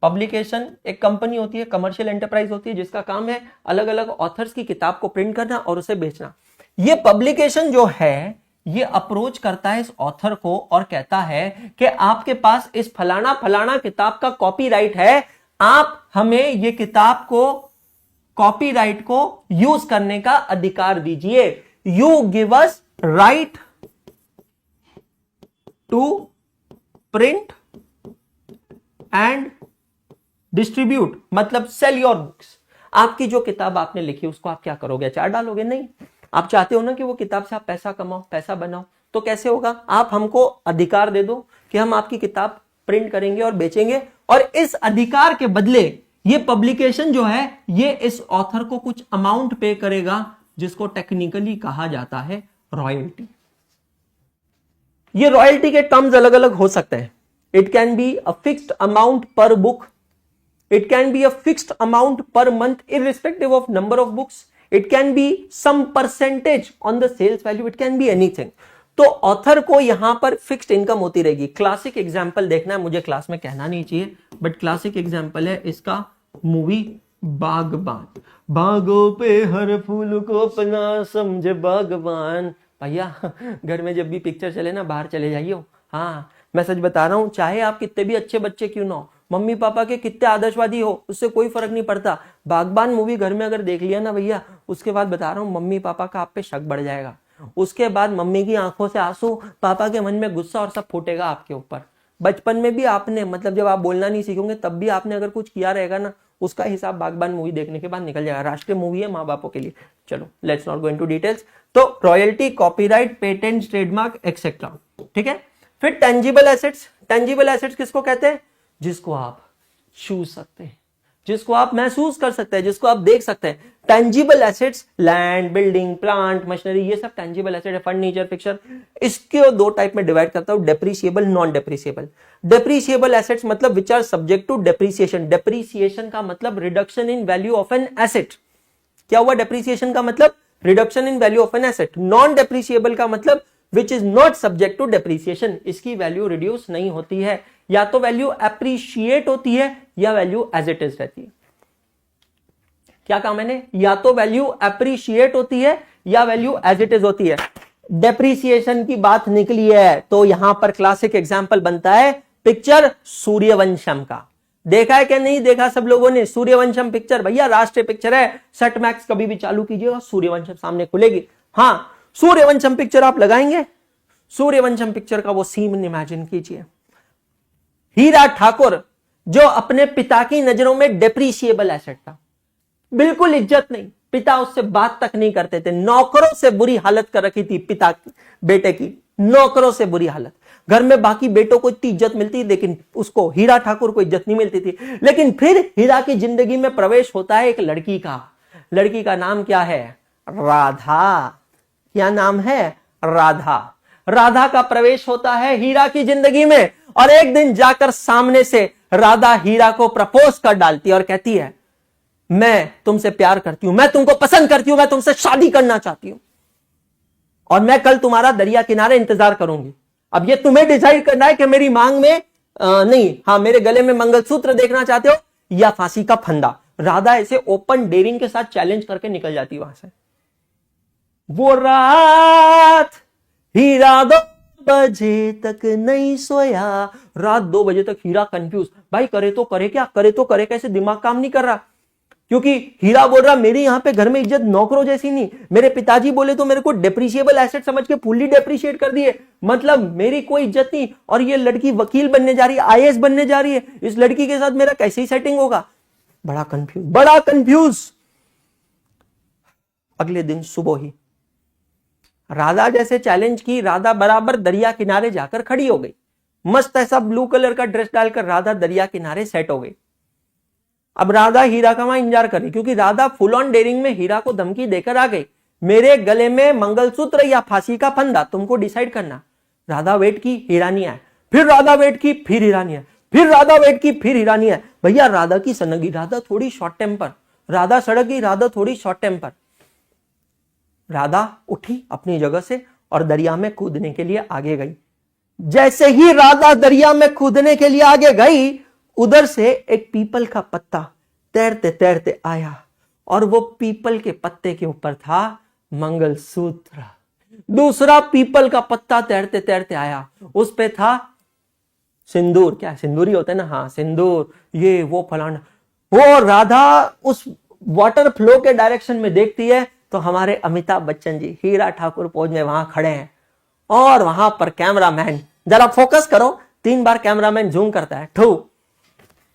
पब्लिकेशन एक कंपनी होती है, कमर्शियल एंटरप्राइज होती है, जिसका काम है अलग अलग ऑथर्स की किताब को प्रिंट करना और उसे बेचना। ये पब्लिकेशन जो है ये अप्रोच करता है इस ऑथर को और कहता है कि आपके पास इस फलाना फलाना किताब का कॉपीराइट है, आप हमें ये किताब को, कॉपीराइट को यूज करने का अधिकार दीजिए। You give us right to print and distribute, मतलब सेल योर बुक्स। आपकी जो किताब आपने लिखी उसको आप क्या करोगे? अचार डालोगे? नहीं। आप चाहते हो ना कि वो किताब से आप पैसा कमाओ, पैसा बनाओ, तो कैसे होगा? आप हमको अधिकार दे दो कि हम आपकी किताब प्रिंट करेंगे और बेचेंगे, और इस अधिकार के बदले ये पब्लिकेशन जो है ये इस ऑथर को कुछ अमाउंट पे करेगा, जिसको टेक्निकली कहा जाता है रॉयल्टी। ये रॉयल्टी के टर्म्स अलग अलग हो सकते हैं। It can be a fixed amount पर book, it can be a fixed amount per month irrespective of number of books, it can be some percentage on the sales value, it can be anything। तो ऑथर को यहां पर फिक्स्ड इनकम होती रहेगी। क्लासिक एग्जांपल देखना है, मुझे क्लास में कहना नहीं चाहिए बट क्लासिक एग्जांपल है इसका मूवी बागबान। बागों पे हर फूल को अपना समझे बागबान। भैया घर में जब भी पिक्चर चले ना, बाहर चले जाइए। हाँ, मैं सच बता रहा हूं, चाहे आप कितने भी अच्छे बच्चे क्यों ना हो, मम्मी पापा के कितने आदर्शवादी हो, उससे कोई फर्क नहीं पड़ता। बागबान मूवी घर में अगर देख लिया ना भैया, उसके बाद बता रहा हूं मम्मी पापा का आप पे शक बढ़ जाएगा। उसके बाद मम्मी की आंखों से आंसू, पापा के मन में गुस्सा और सब फूटेगा आपके ऊपर। बचपन में भी आपने, मतलब जब आप बोलना नहीं सीखोगे तब भी आपने अगर कुछ किया रहेगा ना, उसका हिसाब बागबान मूवी देखने के बाद निकल जाएगा। राष्ट्रीय मूवी है माँ बापों के लिए। चलो let's not go into details. तो royalty, copyright, patent, trademark etcetera, ठीक है। फिर टेंजिबल एसेट्स। टेंजिबल एसेट्स किसको कहते हैं? जिसको आप छू सकते हैं, जिसको आप महसूस कर सकते हैं, जिसको आप देख सकते हैं। Tangible assets, land, building, plant, machinery, ये सब टेंजिबल एसेट है। फर्नीचर, फिक्सचर, इसके दो टाइप में डिवाइड करता हूं, depreciable, non depreciable. Depreciable assets मतलब which are subject to depreciation. Depreciation का मतलब reduction in value of an asset. क्या हुआ डेप्रिसिएशन का मतलब? Reduction in value of an asset. Non depreciable का मतलब which is not subject to depreciation, इसकी वैल्यू रिड्यूस नहीं होती है, या तो वैल्यू एप्रिशिएट होती है या वैल्यू एज इट इज रहती है। क्या कहा मैंने? या तो वैल्यू एप्रिशिएट होती है या वैल्यू एज इट इज होती है। डेप्रिसिएशन की बात निकली है तो यहां पर क्लासिक एग्जांपल बनता है पिक्चर सूर्यवंशम का। देखा है क्या नहीं देखा सब लोगों ने सूर्यवंशम पिक्चर? भैया राष्ट्रीय पिक्चर है, सेट मैक्स कभी भी चालू कीजिएगा सूर्यवंशम सामने खुलेगी। हाँ, सूर्यवंशम पिक्चर आप लगाएंगे, सूर्यवंशम पिक्चर का वो सीन इमेजिन कीजिए। हीरा ठाकुर जो अपने पिता की नजरों में डेप्रिशिएबल एसेट था, बिल्कुल इज्जत नहीं, पिता उससे बात तक नहीं करते थे, नौकरों से बुरी हालत कर रखी थी पिता की, बेटे की नौकरों से बुरी हालत। घर में बाकी बेटों को इतनी इज्जत मिलती, लेकिन उसको, हीरा ठाकुर को इज्जत नहीं मिलती थी। लेकिन फिर हीरा की जिंदगी में प्रवेश होता है एक लड़की का। लड़की का नाम क्या है? राधा। क्या नाम है? राधा। राधा का प्रवेश होता है हीरा की जिंदगी में, और एक दिन जाकर सामने से राधा हीरा को प्रपोज कर डालती है और कहती है, मैं तुमसे प्यार करती हूं, मैं तुमको पसंद करती हूं, मैं तुमसे शादी करना चाहती हूं, और मैं कल तुम्हारा दरिया किनारे इंतजार करूंगी। अब ये तुम्हें डिसाइड करना है कि मेरी मांग में नहीं, हाँ, मेरे गले में मंगलसूत्र देखना चाहते हो या फांसी का फंदा। राधा ऐसे ओपन डेयरिंग के साथ चैलेंज करके निकल जाती वहां से। वो रात हीरा 2 बजे तक नहीं सोया। रात 2 बजे तक हीरा कंफ्यूज, भाई करे तो करे क्या, करे तो करे कैसे, दिमाग काम नहीं कर रहा। क्योंकि हीरा बोल रहा मेरी यहां पे घर में इज्जत नौकरों जैसी नहीं, मेरे पिताजी बोले तो मेरे को डेप्रिशिएबल एसेट समझ के फुल्ली डेप्रिशिएट कर दिए, मतलब मेरी कोई इज्जत नहीं। और ये लड़की वकील बनने जा रही है, आईएएस बनने जा रही है, इस लड़की के साथ मेरा कैसे ही सेटिंग होगा। बड़ा कंफ्यूज, बड़ा कंफ्यूज। अगले दिन सुबह ही राधा जैसे चैलेंज की, राधा बराबर दरिया किनारे जाकर खड़ी हो गई। मस्त ऐसा ब्लू कलर का ड्रेस डालकर राधा दरिया किनारे सेट हो गई। अब राधा हीरा का वहां इंतजार कर रही, क्योंकि राधा फुल ऑन डेयरिंग में हीरा को धमकी देकर आ गई, मेरे गले में मंगलसूत्र या फांसी का फंदा, तुमको डिसाइड करना। राधा वेट की, हीरा नहीं आया। फिर राधा वेट की, फिर हीरा नहीं आया। फिर राधा वेट की, फिर हीरा नहीं आया। भैया राधा की सनगी, राधा थोड़ी शॉर्ट टेम्पर, राधा सड़गी, राधा थोड़ी शॉर्ट टेम्पर। राधा उठी अपनी जगह से और दरिया में कूदने के लिए आगे गई। जैसे ही राधा दरिया में कूदने के लिए आगे गई, उधर से एक पीपल का पत्ता तैरते तैरते आया, और वो पीपल के पत्ते के ऊपर था मंगलसूत्र। दूसरा पीपल का पत्ता तैरते तैरते आया, उस पे था सिंदूर। क्या सिंदूर ही होता है ना? हाँ, सिंदूर, ये वो फलाना। वो राधा उस वाटर फ्लो के डायरेक्शन में देखती है तो हमारे अमिताभ बच्चन जी हीरा ठाकुर पोज में वहां खड़े हैं, और वहां पर कैमरामैन, जरा फोकस करो, 3 बार कैमरामैन जूम करता है, ठू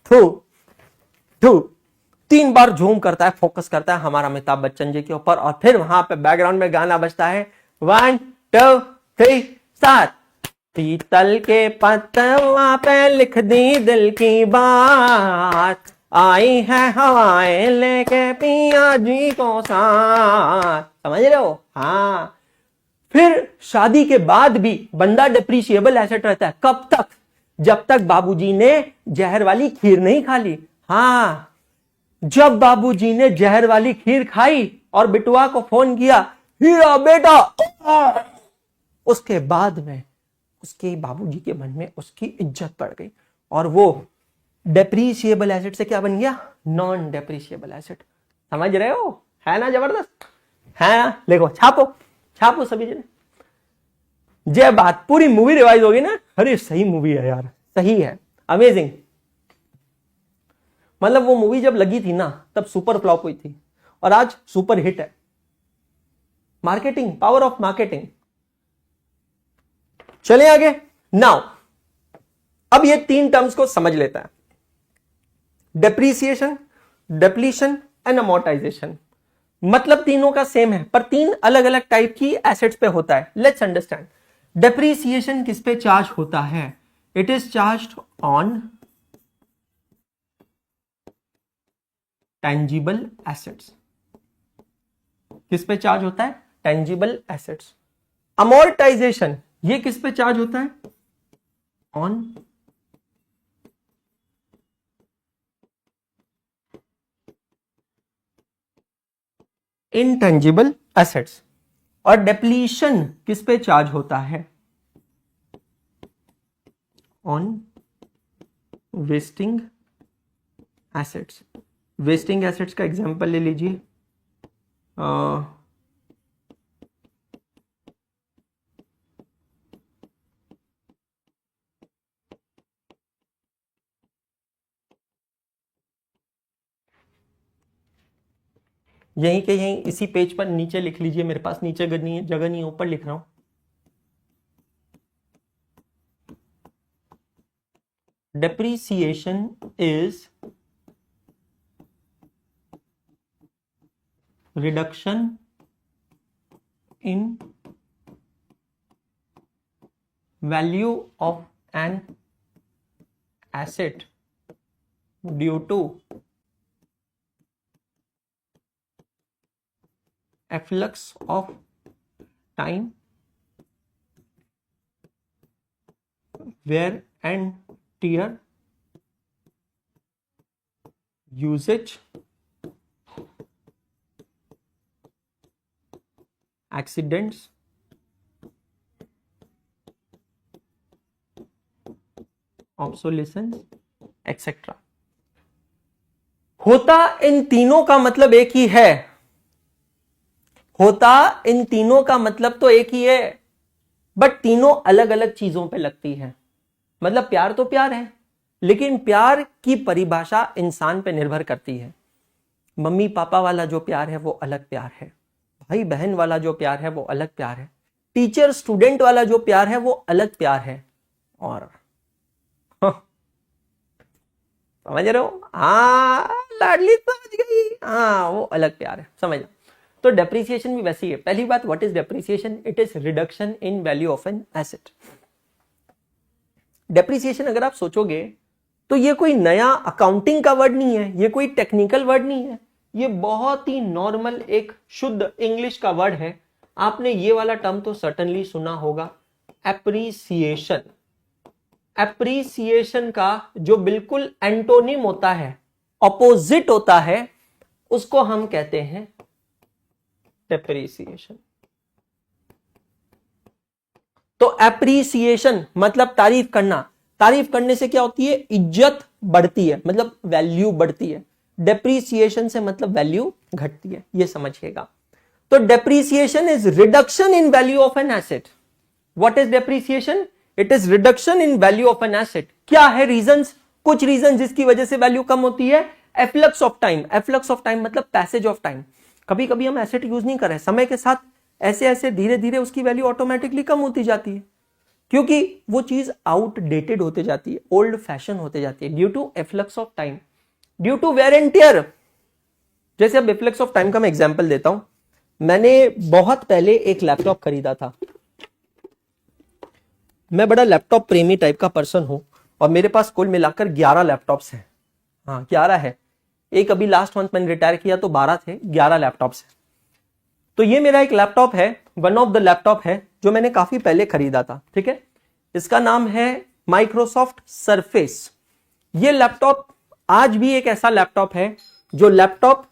ठू ठू, 3 बार जूम करता है, फोकस करता है हमारा अमिताभ बच्चन जी के ऊपर, और फिर वहां पे बैकग्राउंड में गाना बजता है 1 2 3 स्टार्ट। पीतल के पत्तों पे लिख दी दिल की बात, आई है हवाएं लेके पिया जी को साथ। समझ रहे हो? हाँ। फिर शादी के बाद भी बंदा डेप्रिशिएबल एसेट रहता है। कब तक? जब तक बाबूजी ने जहर वाली खीर नहीं खा ली। हाँ, जब बाबूजी ने जहर वाली खीर खाई और बिटुआ को फोन किया, हीरा बेटा, उसके बाद में उसके बाबूजी के मन में उसकी इज्जत बढ़ गई, और वो डेप्रिशिएबल एसेट से क्या बन गया? Non depreciable asset. समझ रहे हो? है ना जबरदस्त? है ना? देखो, छापो छापो सभी जने। जय बात, पूरी मूवी रिवाइज होगी ना? अरे सही मूवी है यार, सही है, अमेजिंग। मतलब वो मूवी जब लगी थी ना, तब सुपर फ्लॉप हुई थी, और आज सुपर हिट है। Marketing, power of marketing. चले आगे। नाउ अब ये तीन टर्म्स को समझ लेता है, डेप्रीसिएशन, डेप्लीशन एंड अमोर्टाइजेशन। मतलब तीनों का सेम है पर तीन अलग अलग टाइप की एसेट्स पे होता है। Let's understand. डेप्रीसिएशन किस पे चार्ज होता है? It is charged on tangible assets. किस पे चार्ज होता है? Tangible assets. अमोर्टाइजेशन ये किस पे चार्ज होता है? On intangible assets. और डेप्लीशन किस पे चार्ज होता है? On wasting assets. Wasting assets का एग्जांपल ले लीजिए, यहीं के यहीं इसी पेज पर नीचे लिख लीजिए, मेरे पास नीचे जगह नहीं है, ऊपर लिख रहा हूं। Depreciation is reduction in value of an asset due to efflux of time, wear and tear, usage, accidents, obsolescence, etc. होता इन तीनों का मतलब एक ही है। होता इन तीनों का मतलब तो एक ही है, बट तीनों अलग अलग चीजों पे लगती है। मतलब प्यार तो प्यार है, लेकिन प्यार की परिभाषा इंसान पे निर्भर करती है। मम्मी पापा वाला जो प्यार है वो अलग प्यार है, भाई बहन वाला जो प्यार है वो अलग प्यार है, टीचर स्टूडेंट वाला जो प्यार है वो अलग प्यार है। और समझ रहे हो? हाँ, लाडली समझ गई, हाँ वो अलग प्यार है, समझ। तो डेप्रीसिएशन भी वैसी है। पहली बात, what is depreciation? It is reduction in value of an asset. Depreciation अगर आप सोचोगे तो ये कोई नया अकाउंटिंग का वर्ड नहीं है, ये कोई टेक्निकल वर्ड नहीं है, ये बहुत ही नॉर्मल एक शुद्ध इंग्लिश का वर्ड है। आपने ये वाला टर्म तो सर्टेनली सुना होगा, एप्रीसिएशन। एप्रीसिएशन का जो बिल्कुल एंटोनिम होता है, ऑपोजिट होता है, उसको हम कहते हैं डेप्रीसिएशन। तो एप्रीसिएशन मतलब तारीफ करना। तारीफ करने से क्या होती है? इज्जत बढ़ती है, मतलब वैल्यू बढ़ती है। डेप्रीसिएशन से मतलब वैल्यू घटती है, ये समझिएगा। तो depreciation is reduction in value of an asset. What is depreciation? It is reduction in value of an asset. क्या है रीजंस? कुछ रीजन जिसकी वजह से वैल्यू कम होती है। Efflux of time. Efflux of time मतलब पैसेज ऑफ टाइम। कभी कभी हम एसेट यूज नहीं कर रहे, समय के साथ ऐसे ऐसे धीरे धीरे उसकी वैल्यू ऑटोमेटिकली कम होती जाती है, क्योंकि वो चीज आउटडेटेड होते जाती है, ओल्ड फैशन होते जाती है, due to efflux of time, due to wear and tear. जैसे अब एफ्लक्स ऑफ टाइम का मैं एग्जांपल देता हूं। मैंने बहुत पहले एक लैपटॉप खरीदा था। मैं बड़ा लैपटॉप प्रेमी टाइप का पर्सन हूं और मेरे पास कुल मिलाकर 11 लैपटॉप्स हैं। हाँ 11 है, एक अभी लास्ट मंथ मैंने रिटायर किया तो 12 थे, 11 लैपटॉप्स हैं। तो ये मेरा एक लैपटॉप है, वन ऑफ द लैपटॉप है जो मैंने काफी पहले खरीदा था, ठीक है। इसका नाम है माइक्रोसॉफ्ट सरफेस। ये लैपटॉप आज भी एक ऐसा लैपटॉप है जो लैपटॉप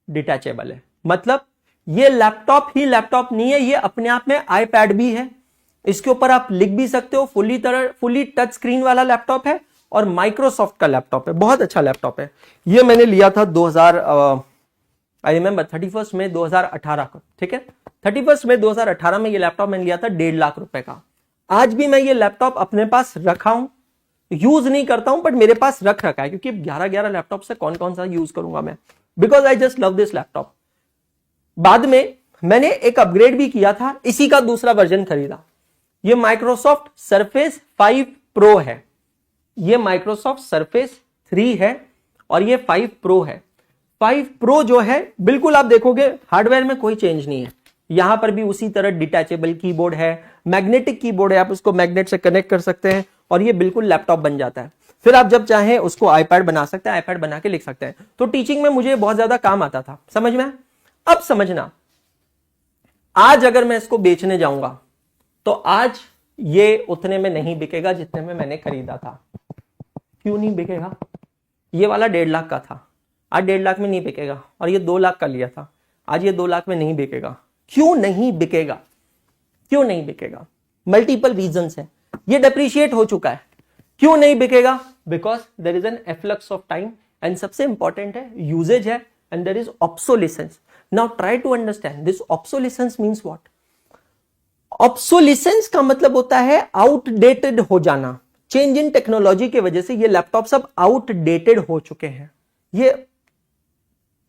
डिटैचेबल है। मतलब ये लैपटॉप ही लैपटॉप नहीं है, ये अपने आप में आईपैड भी है, इसके ऊपर आप लिख भी सकते हो। फुली टच स्क्रीन वाला लैपटॉप है और माइक्रोसॉफ्ट का लैपटॉप है, बहुत अच्छा लैपटॉप है। ये मैंने लिया था 31 मई 2018 को, ठीक है। 31 मई 2018 में ये लैपटॉप मैंने लिया था 1.5 लाख रुपए का। आज भी मैं ये लैपटॉप अपने पास रखा हूं, यूज नहीं करता हूं बट मेरे पास रखा है, क्योंकि 11 लैपटॉप से कौन कौन सा यूज करूंगा मैं, because I just love this laptop. बाद में मैंने एक अपग्रेड भी किया था, इसी का दूसरा वर्जन खरीदा। ये माइक्रोसॉफ्ट सरफेस 5 प्रो है, ये माइक्रोसॉफ्ट सरफेस 3 है और ये 5 प्रो है। 5 प्रो जो है बिल्कुल आप देखोगे हार्डवेयर में कोई चेंज नहीं है, यहां पर भी उसी तरह डिटैचेबल कीबोर्ड है, मैग्नेटिक कीबोर्ड है, आप उसको मैग्नेट से कनेक्ट कर सकते हैं और ये बिल्कुल लैपटॉप बन जाता है। फिर आप जब चाहें उसको आईपैड बना सकते हैं, आईपैड बना के लिख सकते हैं। तो टीचिंग में मुझे बहुत ज्यादा काम आता था, समझ में। अब समझना, आज अगर मैं इसको बेचने जाऊंगा तो आज ये उतने में नहीं बिकेगा जितने में मैंने खरीदा था। क्यों नहीं बिकेगा? ये वाला 1.5 लाख का था, आज 1.5 लाख में नहीं बिकेगा, और ये 2 लाख का लिया था, आज ये 2 लाख में नहीं बिकेगा। क्यों नहीं बिकेगा? क्यों नहीं बिकेगा? मल्टीपल रीजंस है। ये डेप्रिशिएट हो चुका है। क्यों नहीं बिकेगा? Because there is an efflux of time, and सबसे इंपॉर्टेंट है यूजेज है, and there is obsolescence. Now try to understand this obsolescence means what. Obsolescence का मतलब होता है आउटडेटेड हो जाना। चेंज इन टेक्नोलॉजी की वजह से ये लैपटॉप सब आउटडेटेड हो चुके हैं। ये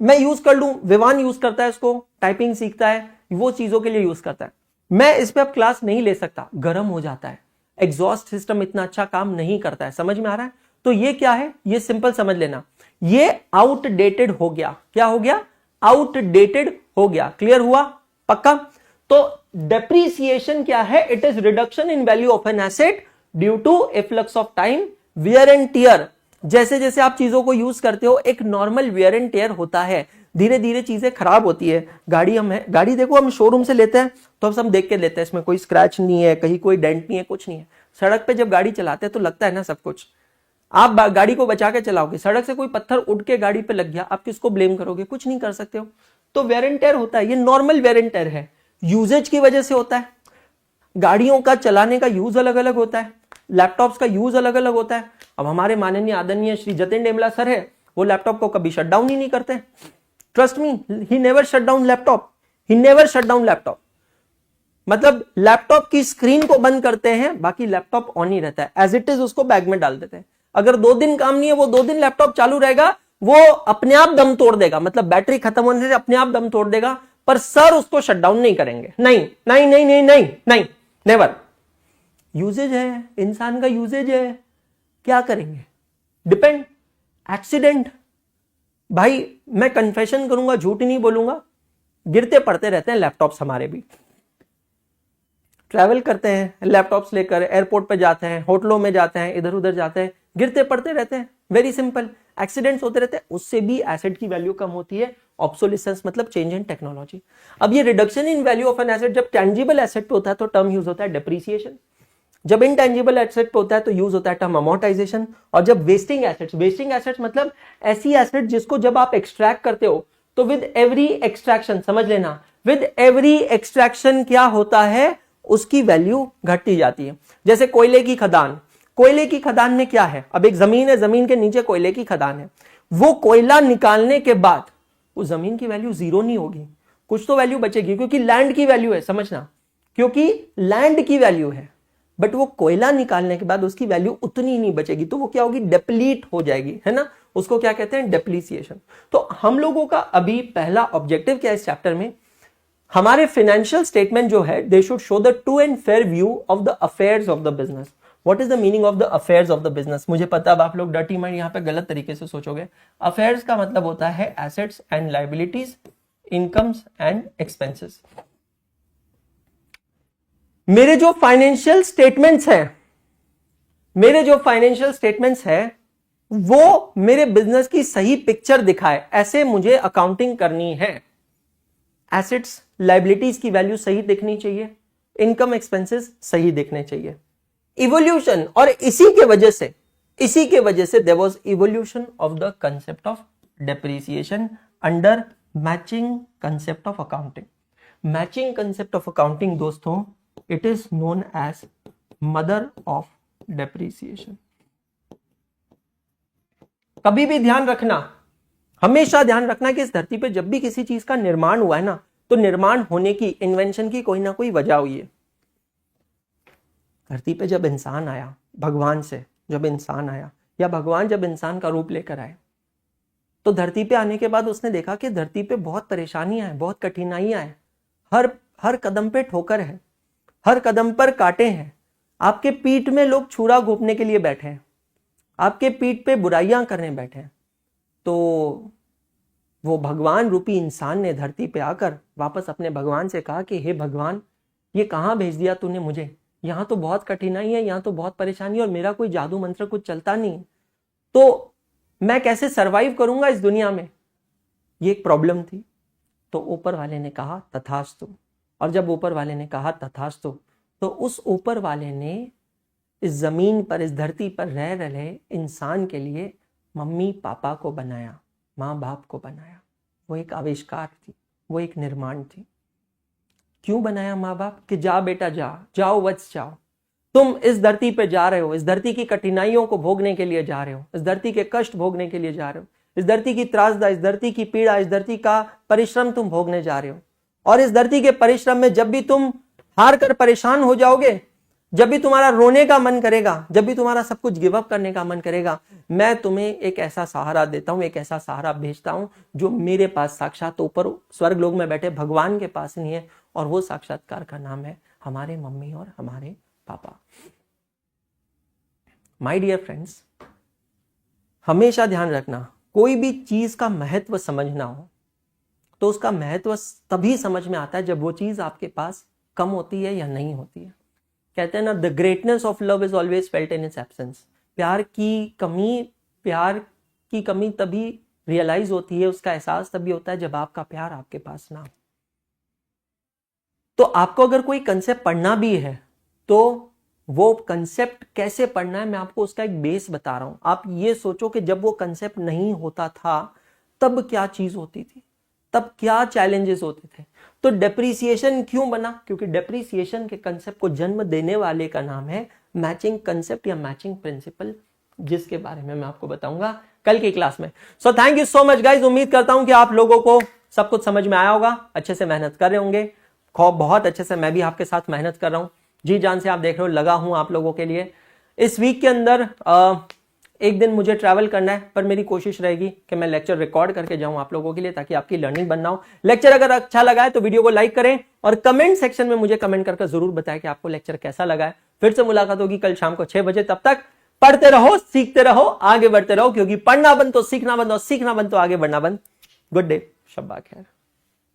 मैं यूज कर लूं, विवान यूज करता है इसको, टाइपिंग सीखता है, वो चीजों के लिए यूज करता है। मैं इस पे अब क्लास नहीं ले सकता, गर्म हो जाता है, एग्जॉस्ट सिस्टम इतना अच्छा काम नहीं करता है। समझ में आ रहा है? तो ये क्या है, ये सिंपल समझ लेना, ये आउटडेटेड हो गया। क्या हो गया? आउटडेटेड हो गया। क्लियर हुआ? पक्का? तो डेप्रिसिएशन क्या है? It is reduction in value of an asset due to efflux of time, wear and tear. जैसे जैसे आप चीजों को यूज करते हो एक नॉर्मल वियर एंड टियर होता है, धीरे धीरे चीजें खराब होती है। गाड़ी देखो हम शोरूम से लेते हैं तो हम देख के लेते हैं, इसमें कोई स्क्रैच नहीं है, कहीं कोई डेंट नहीं है, कुछ नहीं है। सड़क पे जब गाड़ी चलाते हैं तो लगता है ना सब कुछ। आप गाड़ी को बचा के चलाओगे, सड़क से कोई पत्थर उड़ के गाड़ी पे लग गया, आप किसको ब्लेम करोगे? कुछ नहीं कर सकते हो। तो वेयर एंड टेयर होता है, ये नॉर्मल वेयर एंड टेयर है, यूजेज की वजह से होता है। गाड़ियों का चलाने का यूज अलग अलग होता है, लैपटॉप्स का यूज अलग अलग होता है। अब हमारे माननीय आदरणीय श्री जतिन डेमला सर है, वो लैपटॉप को कभी शट डाउन ही नहीं करते। Trust me, he never shut down laptop, he never shut down laptop. मतलब लैपटॉप की स्क्रीन को बंद करते हैं, बाकी लैपटॉप ऑन ही रहता है, एज इट इज उसको बैग में डाल देते हैं। अगर 2 दिन काम नहीं है, वो 2 दिन लैपटॉप चालू रहेगा, वो अपने आप दम तोड़ देगा, मतलब बैटरी खत्म होने से अपने आप दम तोड़ देगा, पर सर उसको शट डाउन नहीं करेंगे। नहीं नहीं नहीं नहीं नहीं नहीं, नेवर। यूजेज है, इंसान का यूजेज है, क्या करेंगे? डिपेंड। एक्सीडेंट, भाई मैं कन्फेशन करूंगा, झूठ नहीं बोलूंगा, गिरते पड़ते रहते हैं लैपटॉप्स हमारे भी। ट्रैवल करते हैं लैपटॉप्स लेकर, एयरपोर्ट पे जाते हैं, होटलों में जाते हैं, इधर उधर जाते हैं, गिरते पड़ते रहते हैं। वेरी सिंपल, एक्सीडेंट्स होते रहते हैं, उससे भी एसेट की वैल्यू कम होती है। ऑब्सोलिसेंस मतलब चेंज इन टेक्नोलॉजी। अब ये reduction in value of an asset जब टेंजिबल एसेट पे होता है तो टर्म यूज होता है डेप्रिसिएशन, जब इनटेंजिबल एसेट पे होता है तो यूज होता है टर्म अमोर्टाइजेशन, और जब वेस्टिंग एसेट्स मतलब ऐसी एसेट जिसको जब आप एक्सट्रैक्ट करते हो तो विद एवरी एक्सट्रैक्शन, समझ लेना, विद एवरी एक्सट्रैक्शन क्या होता है, उसकी वैल्यू घटती जाती है। जैसे कोयले की खदान, कोयले की खदान में क्या है, अब एक जमीन है, जमीन के नीचे कोयले की खदान है, वो कोयला निकालने के बाद उस जमीन की वैल्यू 0 नहीं होगी, कुछ तो वैल्यू बचेगी, क्योंकि लैंड की वैल्यू है, समझना, क्योंकि लैंड की वैल्यू है, बट वो कोयला निकालने के बाद उसकी वैल्यू उतनी नहीं बचेगी, तो वो क्या होगी, डिप्लीट हो जाएगी, है ना। उसको क्या कहते हैं, डिप्लीसिएशन। तो हम लोगों का अभी पहला ऑब्जेक्टिव क्या है इस चैप्टर में, हमारे फाइनेंशियल स्टेटमेंट जो है they should show the true and fair view of the affairs of the business. What is the meaning of the affairs of the business? मुझे पता है आप लोग डर्टी माइंड यहां पे गलत तरीके से सोचोगे। अफेयर्स का मतलब होता है assets and liabilities, incomes and expenses. मेरे जो फाइनेंशियल स्टेटमेंट्स हैं, वो मेरे बिजनेस की सही पिक्चर दिखाए, ऐसे मुझे अकाउंटिंग करनी है। एसेट्स लायबिलिटीज की वैल्यू सही दिखनी चाहिए, इनकम एक्सपेंसेस सही दिखने चाहिए, इवोल्यूशन, और इसी के वजह से there was evolution of the concept of depreciation under matching concept of accounting. Matching concept of accounting दोस्तों, it is known as mother of depreciation. कभी भी ध्यान रखना, हमेशा ध्यान रखना कि इस धरती पे जब भी किसी चीज का निर्माण हुआ है ना, तो निर्माण होने की, इन्वेंशन की कोई ना कोई वजह हुई है। धरती पे जब इंसान आया, भगवान से जब इंसान आया, या भगवान जब इंसान का रूप लेकर आए, तो धरती पे आने के बाद उसने देखा कि धरती पे बहुत परेशानियां हैं, बहुत कठिनाइयां हैं, हर कदम पे ठोकर है, हर कदम पर कांटे हैं, आपके पीठ में लोग छुरा घोंपने के लिए बैठे हैं, आपके पीठ पे बुराइयां करने बैठे हैं। तो वो भगवान रूपी इंसान ने धरती पे आकर वापस अपने भगवान से कहा कि हे भगवान, ये कहाँ भेज दिया तूने मुझे, यहाँ तो बहुत कठिनाई है, यहाँ तो बहुत परेशानी है और मेरा कोई जादू मंत्र कुछ चलता नहीं, तो मैं कैसे सरवाइव करूंगा इस दुनिया में, ये एक प्रॉब्लम थी। तो ऊपर वाले ने कहा तथास्तु, और जब ऊपर वाले ने कहा तथास्तु तो उस ऊपर वाले ने इस जमीन पर, इस धरती पर रह रहे इंसान के लिए मम्मी पापा को बनाया, माँ बाप को बनाया। वो एक आविष्कार थी, वो एक निर्माण थी। क्यों बनाया माँ बाप? कि जा बेटा जा, जाओ वत्स जाओ, तुम इस धरती पे जा रहे हो, इस धरती की कठिनाइयों को भोगने के लिए जा रहे हो, इस धरती के कष्ट भोगने के लिए जा रहे हो, इस धरती की त्रासदा, इस धरती की पीड़ा, इस धरती का परिश्रम तुम भोगने जा रहे हो। और इस धरती के परिश्रम में जब भी तुम हार कर परेशान हो जाओगे, जब भी तुम्हारा रोने का मन करेगा, जब भी तुम्हारा सब कुछ गिव अप करने का मन करेगा, मैं तुम्हें एक ऐसा सहारा देता हूं, एक ऐसा सहारा भेजता हूं जो मेरे पास साक्षात ऊपर स्वर्ग लोक में बैठे भगवान के पास नहीं है, और वो साक्षात्कार का नाम है हमारे मम्मी और हमारे पापा। माय डियर फ्रेंड्स, हमेशा ध्यान रखना, कोई भी चीज का महत्व समझना हो तो उसका महत्व तभी समझ में आता है जब वो चीज आपके पास कम होती है या नहीं होती है। कहते हैं ना, the greatness of love is always felt in its absence. प्यार की कमी तभी रियलाइज होती है, उसका एहसास तभी होता है जब आपका प्यार आपके पास ना हो। तो आपको अगर कोई कंसेप्ट पढ़ना भी है तो वो कंसेप्ट कैसे पढ़ना है, मैं आपको उसका एक बेस बता रहा हूं। आप ये सोचो कि जब वो कंसेप्ट नहीं होता था तब क्या चीज होती थी, तब क्या चैलेंजेस होते थे। तो डेप्रिसिएशन क्यों बना? क्योंकि डेप्रिसिएशन के कंसेप्ट को जन्म देने वाले का नाम है मैचिंग कंसेप्ट या मैचिंग प्रिंसिपल, जिसके बारे में मैं आपको बताऊंगा कल की क्लास में। So thank you so much guys. उम्मीद करता हूं कि आप लोगों को सब कुछ समझ में आया होगा, अच्छे से मेहनत कर रहे होंगे। बहुत अच्छे से मैं भी आपके साथ मेहनत कर रहा हूं, जी जान से आप देख रहे हो, लगा हूं आप लोगों के लिए। इस वीक के अंदर एक दिन मुझे ट्रैवल करना है, पर मेरी कोशिश रहेगी कि मैं लेक्चर रिकॉर्ड करके जाऊं आप लोगों के लिए, ताकि आपकी लर्निंग बनना हो। लेक्चर अगर अच्छा लगा है तो वीडियो को लाइक करें और कमेंट सेक्शन में मुझे कमेंट करके जरूर बताएं कि आपको लेक्चर कैसा लगा है। फिर से मुलाकात होगी कल शाम को 6 बजे। तब तक पढ़ते रहो, सीखते रहो, आगे बढ़ते रहो, क्योंकि पढ़ना बंद तो सीखना बंद और सीखना बंद तो आगे बढ़ना बंद। गुड डे, शब्बा खैर।